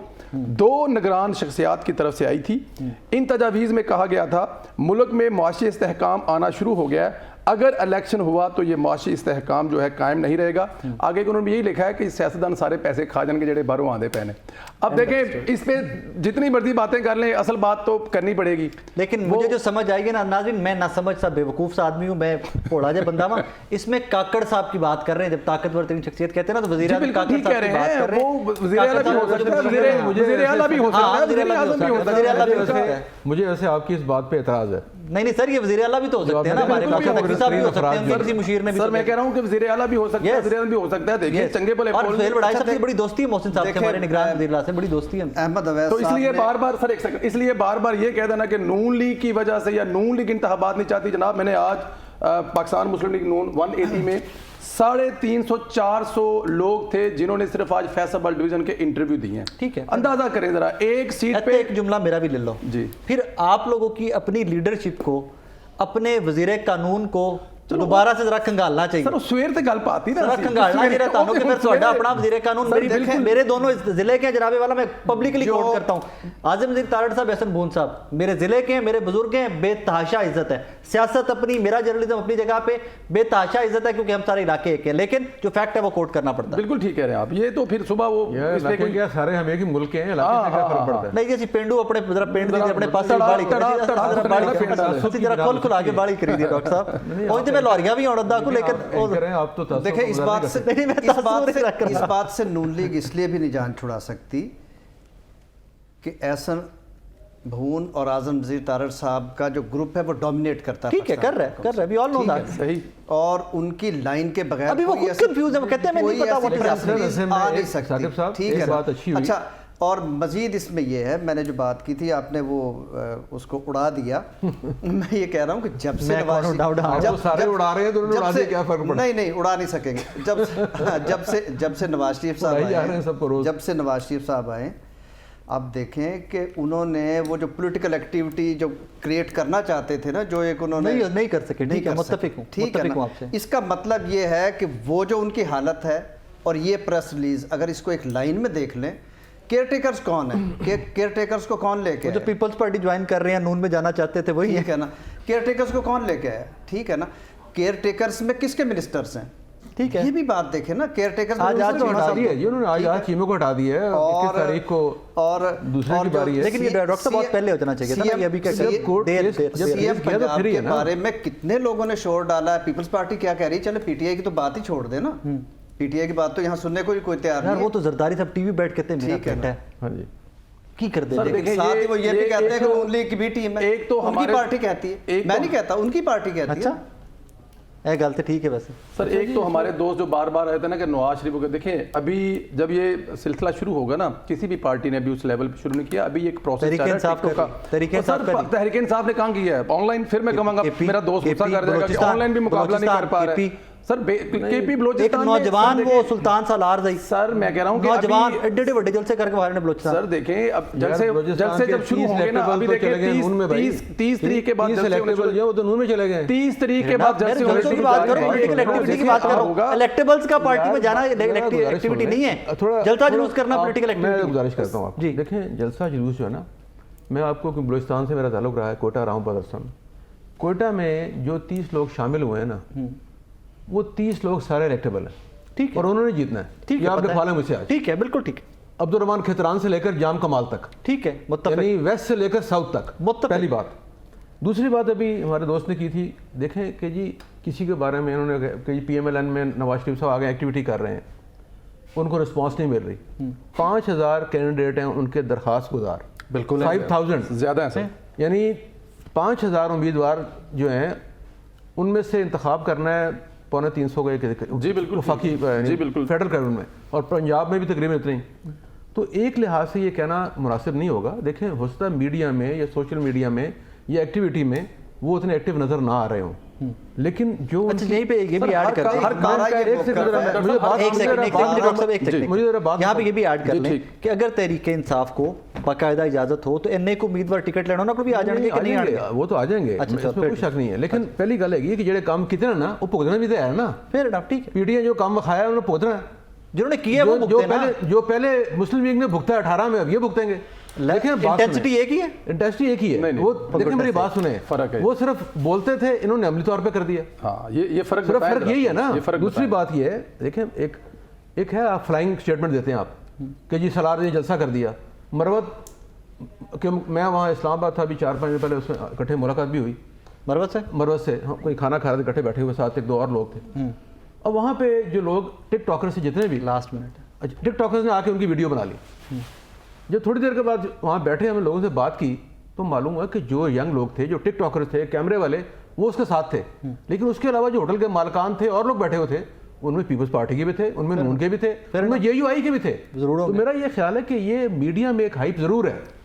2 نگران شخصیات کی طرف سے آئی تھی. ان تجاویز میں کہا گیا تھا ملک میں معاشی استحکام آنا شروع ہو گیا ہے, اگر الیکشن ہوا تو یہ معاشی استحکام جو ہے قائم نہیں رہے گا. آگے انہوں نے یہی لکھا ہے کہ سیاستدان سارے پیسے کھا جان کے جڑے باہروں آندے پہنے. اب دیکھیں اس پہ جتنی مرضی باتیں کر لیں, اصل بات تو کرنی پڑے گی. لیکن مجھے جو سمجھ آئے گی نا ناظرین, میں نہ سمجھ سا بے وقوف سا آدمی ہوں, میں پوڑا جا بندہ ہوں, اس میں کاکڑ صاحب کی بات کر رہے ہیں. جب طاقتور ترین شخصیت کہتے ہیں نا تو وزیر اعظم کاکڑ صاحب کی بات کر رہے ہیں. وہ وزیر اعلیٰ بھی ہو سکتا ہے, وزیر اعلیٰ بھی ہو سکتا ہے. مجھے ایسے آپ کی اس بات پہ اعتراض ہے. نہیں سر, یہ وزیر اعلیٰ بھی تو ہو سکتے ہیں نا, ہمارے پاس تقوی صاحب بھی ہو سکتے ہیں, کسی مشیر نے بھی. سر میں کہہ رہا ہوں کہ وزیر اعلیٰ بھی ہو سکتا ہے, وزیر اعظم بھی ہو سکتا ہے. دیکھیں چنگے بھلے اور سہیل بڑھائی صاحب سے بڑی دوستی ہے محسن صاحب سے, ہمارے نگران وزیر اعلیٰ سے بڑی دوستی ہے. احمد اویس تو اس لیے بار بار سر ایک سیکنڈ, اس لیے بار بار یہ کہہ دینا کہ نون لیگ کی وجہ سے یا نون لیگ انتخابات نہیں چاہتی. جناب میں نے آج پاکستان مسلم لیگ نون 180 میں 350-400 لوگ تھے جنہوں نے صرف آج فیصل ڈویژن کے انٹرویو دیے ہیں. ٹھیک ہے, اندازہ کریں ذرا, ایک سیٹ پہ ایک جملہ میرا بھی لے لو جی. پھر آپ لوگوں کی اپنی لیڈرشپ کو, اپنے وزیر قانون کو دوبارہ سے ذرا کنگالنا چاہیے. سر سویر تے گل پاتی نا, ذرا کنگالنا چاہیے تانوں کہ پھر سوڈا اپنا وزیر قانون, میرے دونوں ضلع کے ہیں جناب والا, میں پبلکلی کوٹ کرتا ہوں. اعظم وزیر تارڑ صاحب, احسن بون صاحب میرے ضلع کے ہیں, میرے بزرگ ہیں, بے تحاشا عزت ہے. سیاست اپنی, میرا جرنلزم اپنی جگہ پہ بے تحاشا عزت ہے کیونکہ ہم سارے علاقے ایک ہیں, لیکن جو فیکٹ ہے وہ کوٹ کرنا پڑتا ہے. بالکل ٹھیک کہہ رہے ہیں آپ. یہ تو پھر صبح وہ اس پہ کوئی کیا سارے ہم ایک ہی ملک کے ہیں, علاقے سے کیا فرق پڑتا ہے. نہیں جیسی پینڈو اپنے ذرا پینڈ دی اپنے پاس باڑی ذرا کھل کھلا کے باڑی کری دی ڈاکٹر صاحب. اور میں لوریاں بھی ہونا کو, لیکن آپ تو دیکھیں اس بات سے نون لیگ اس لیے بھی نہیں جان چھڑا سکتی کہ احسن بھون اور اعظم وزیر تارڑ صاحب کا جو گروپ ہے وہ ڈومینیٹ کرتا ہے. ٹھیک ہے, کر رہا ہے, وی آل نو دیٹ. صحیح. اور ان کی لائن کے بغیر ابھی وہ خود کنفیوز ہے, وہ کہتے ہیں میں نہیں پتا وہ آ نہیں سکتی. ٹھیک ہے بات اچھی ہوئی. اچھا, اور مزید اس میں یہ ہے, میں نے جو بات کی تھی آپ نے وہ اس کو اڑا دیا. میں یہ کہہ رہا ہوں کہ جب سے سارے اڑا رہے ہیں تو اڑا دے کیا فرق پڑتا ہے. نہیں اڑا نہیں سکیں گے. جب سے نواز شریف صاحب آئے, آپ دیکھیں کہ انہوں نے وہ جو پولیٹیکل ایکٹیویٹی جو کریٹ کرنا چاہتے تھے نا, جو ایک انہوں نے نہیں کر سکے. ٹھیک ہے, متفق ہوں. ٹھیک ہے نا, اس کا مطلب یہ ہے کہ وہ جو ان کی حالت ہے اور یہ پریس ریلیز, اگر اس کو ایک لائن میں دیکھ لیں, کیئر ٹیکرز کون ہیں, کیئر ٹیکرز کو کون لے کے جو پیپلز پارٹی جوائن کر رہے ہیں, نون میں جانا چاہتے تھے, وہی ہے نا. کیئر ٹیکرز کو کون لے کے آیا, ٹھیک ہے نا. کیئر ٹیکرز میں کس کے منسٹرز ہیں, ٹھیک ہے, یہ بھی بات دیکھیں نا. کیئر ٹیکرز ہٹا دی ہے جی, انہوں نے آج چیموں کو ہٹا دیا ہے, اور 21 تاریخ کو اور دوسرے کی باری ہے. لیکن یہ ڈاکٹر صاحب بہت پہلے ہو جانا چاہیے تھا نا, یہ ابھی کیا سی ایم پنجاب کے بارے میں کتنے لوگوں نے شور ڈالا ہے. پیپلز پارٹی کیا کہہ رہی ہے, چلے پی ٹی آئی کی تو بات ہی چھوڑ دے نا, پی ٹی آئی کی بات تو یہاں سننے کو کوئی تیار نہیں. وہ تو زرداری صاحب ٹی وی بیٹھ کہتے ہیں میرا بیٹا ہے, ہاں جی کی کر دے. لیکن ساتھ ہی وہ یہ بھی کہتے ہیں کہ نون لیگ کی بھی ٹیم ہے, ایک تو ان کی پارٹی کہتی ہے, میں نہیں کہتا, ان کی پارٹی کہتی ہے. اچھا, اے گل تو ٹھیک ہے. ویسے سر ایک تو ہمارے دوست جو بار بار آئے تھے نا کہ نواز شریف کو, دیکھیں ابھی جب یہ سلسلہ شروع ہوگا نا, کسی بھی پارٹی نے ابھی اس لیول پہ شروع نہیں کیا, ابھی ایک پروسیس تحریک انصاف نے کہاں کیا ہے آن لائن. پھر میں کہوں گا میرا دوست غصہ کر جائے گا کہ آن لائن بھی مقابلہ نہیں کر پا رہا ہے. سر کے پی بلوچستان نوجوان وہ سلطان سالار زئی, سر میں کہہ رہا ہوں کہ نوجوان ایڈے بڑے جلسے کر کے باہر نے بلوچستان. سر دیکھیں اب جلسے جب شروع ہوں گے نا, ابھی دیکھیں 30 تاریخ کے بعد وہ تو نون میں چلے گئے. 30 تاریخ کے بعد جلسے کی بات کرو, پولیٹیکل ایکٹیویٹی کی بات کرو. الیکٹیبلز کا پارٹی میں جانا ایکٹیویٹی نہیں ہے, جلسہ جلوس کرنا پولیٹیکل ایکٹیویٹی. میں گزارش کرتا ہوں آپ, دیکھیں جلسہ جلوس جو ہے نا, میں آپ کو بلوچستان سے میرا تعلق رہا ہے, کوئٹہ رہا ہوں پاکستان. کوئٹہ میں جو 30 لوگ شامل ہوئے ہیں نا, وہ 30 لوگ سارے الیکٹیبل ہیں, ٹھیک ہے, اور انہوں نے جیتنا ہے. یہ آپ نے کھوالا مجھ سے آج. ٹھیک ہے, بالکل ٹھیک ہے. عبدالرحمان کھتران سے لے کر جام کمال تک, ٹھیک ہے, یعنی ویسٹ سے لے کر ساؤتھ تک. پہلی بات. دوسری بات ابھی ہمارے دوست نے کی تھی, دیکھیں کہ جی کسی کے بارے میں انہوں نے کہ پی ایم ایل این میں نواز شریف صاحب آگے ایکٹیویٹی کر رہے ہیں, ان کو رسپانس نہیں مل رہی. 5000 کینڈیڈیٹ ہیں ان کے درخواست گزار, بالکل 5000 زیادہ ہیں, یعنی 5000 امیدوار جو ہیں ان میں سے انتخاب کرنا ہے 350 کا. جی بالکل وفاقی فیڈرل گورنمنٹ میں, اور پنجاب میں بھی تقریباً اتنے ہی. تو ایک لحاظ سے یہ کہنا مناسب نہیں ہوگا. دیکھیں ہوستا میڈیا میں یا سوشل میڈیا میں یا ایکٹیویٹی میں وہ اتنے ایکٹیو نظر نہ آ رہے ہوں, लेकिन जो अच्छा यहीं पे ये भी ऐड कर दें, हर काम का एक सेकंड मुझे बात एक सेकंड मुझे जरा बात यहाँ पे ये भी ऐड कर लें कि अगर तहरीके इंसाफ को बाकायदा इजाजत हो तो एनए को उम्मीदवार टिकट लेना ना को भी आ जाएंगे कि नहीं आएंगे? वो तो आ जाएंगे, अच्छा, इसमें फिर कोई शक नहीं है, लेकिन पहली गल है कि जेडे काम कितने ना वो भुगतना भी तो है ना। फिर ठीक है, पीटीआई जो काम खाया उन्होंने भुगतना है, जिन्होंने किया वो भुगते ना। जो पहले मुस्लिम लीग ने भुगता है 18 में, अब ये भुगतेंगे। लेकिन इंटेंसिटी एक ही है, इंटेंसिटी एक ही है। वो देखिए मेरी बात सुने, फर्क है, वो सिर्फ बोलते थे, इन्होंने अमली तौर पे कर दिया। हाँ ये फर्क सिर्फ फर्क यही है ना। दूसरी बात ये है, देखिए एक है आप फ्लाइंग स्टेटमेंट देते हैं आप कि जी सलार ने जलसा कर दिया। मरवत कि मैं वहाँ इस्लामाबाद था अभी 4-5 दिन पहले, उसमें इकट्ठे मुलाकात भी हुई मरवत से हम कोई खाना खा रहे थे, इकट्ठे बैठे हुए, साथ 1-2 और लोग थे। अब वहाँ पे जो लोग टिकटॉकर से जितने भी लास्ट मिनट टिकटॉकर्स ने आके उनकी वीडियो बना ली। जब थोड़ी देर के बाद वहाँ बैठे हमें लोगों से बात की तो मालूम हुआ कि जो यंग लोग थे, जो टिकटॉकर थे, कैमरे वाले, वो उसके साथ थे। लेकिन उसके अलावा जो होटल के मालकान थे और लोग बैठे हुए थे, उनमें पीपल्स पार्टी के भी थे, उनमें नून के भी थे, उनमें जेयूआई के भी थे। तो मेरा ये ख्याल है कि ये मीडिया में एक हाइप जरूर है।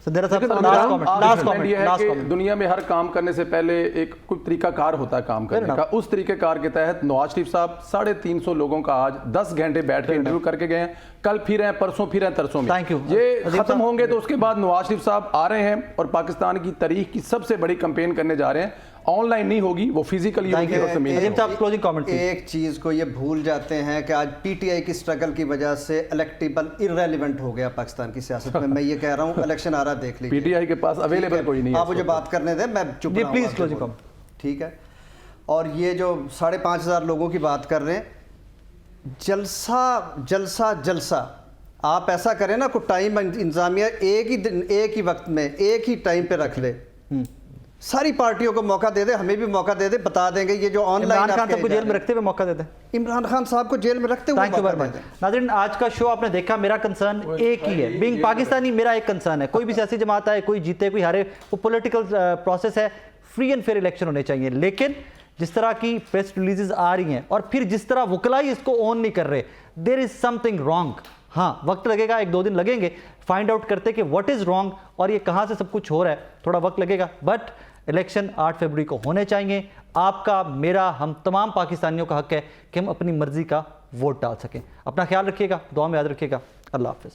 दुनिया में हर काम करने से पहले एक कोई तरीकाकार होता है काम करने का। उस तरीकाकार के तहत नवाज शरीफ साहब 350 लोगों का आज 10 घंटे बैठ के इंटरव्यू करके गए हैं। कल फिर हैं, परसों फिर हैं, तरसों में ये खत्म होंगे तो उसके बाद नवाज शरीफ साहब आ रहे हैं और पाकिस्तान की तारीख की सबसे बड़ी कैंपेन करने जा रहे हैं। ऑनलाइन नहीं होगी, वो फिजिकली होगी। एक चीज को ये भूल जाते हैं कि आज पीटीआई की स्ट्रगल की वजह से इलेक्टेबल इररेलेवेंट हो गया पाकिस्तान की सियासत में। मैं ये कह रहा हूँ, इलेक्शन आ रहा है, देख लीजिए। पीटीआई के पास अवेलेबल कोई नहीं है। आप मुझे बात करने दें, मैं चुप रहा हूं। Please closing comment. ठीक है, और ये जो 5,500 लोगों की बात कर रहे हैं, जलसा जलसा जलसा, आप ऐसा करें ना, को टाइम इंतजामिया एक ही वक्त में एक ही टाइम पे रख ले, सारी पार्टियों को मौका दे दे, हमें भी मौका दे दे, बता देंगे ये जो ऑनलाइन इमरान खान साहब को जेल में रखते हुए मौका दे दे, इमरान खान साहब को जेल में रखते हुए मौका दे दें। नाज़रीन, आज का शो आपने देखा, मेरा कंसर्न एक ही है, बीइंग पाकिस्तानी मेरा एक कंसर्न है। कोई भी सियासी जमात आए, कोई जीते कोई हारे, वो पॉलिटिकल प्रोसेस है, फ्री एंड फेयर इलेक्शन होने चाहिए। लेकिन जिस तरह की प्रेस रिलीजेस आ रही हैं और फिर जिस तरह वकलाई इसको ऑन नहीं कर रहे, देयर इज समथिंग रॉन्ग। हाँ, वक्त लगेगा, 1-2 दिन लगेंगे फाइंड आउट करते कि व्हाट इज रॉन्ग और ये कहाँ से सब कुछ हो रहा है, थोड़ा वक्त लगेगा। बट इलेक्शन 8 फरवरी को होने चाहिए। आपका, मेरा, हम तमाम पाकिस्तानियों का हक है कि हम अपनी मर्जी का वोट डाल सकें। अपना ख्याल रखिएगा, दुआ में याद रखिएगा। अल्लाह हाफिज़।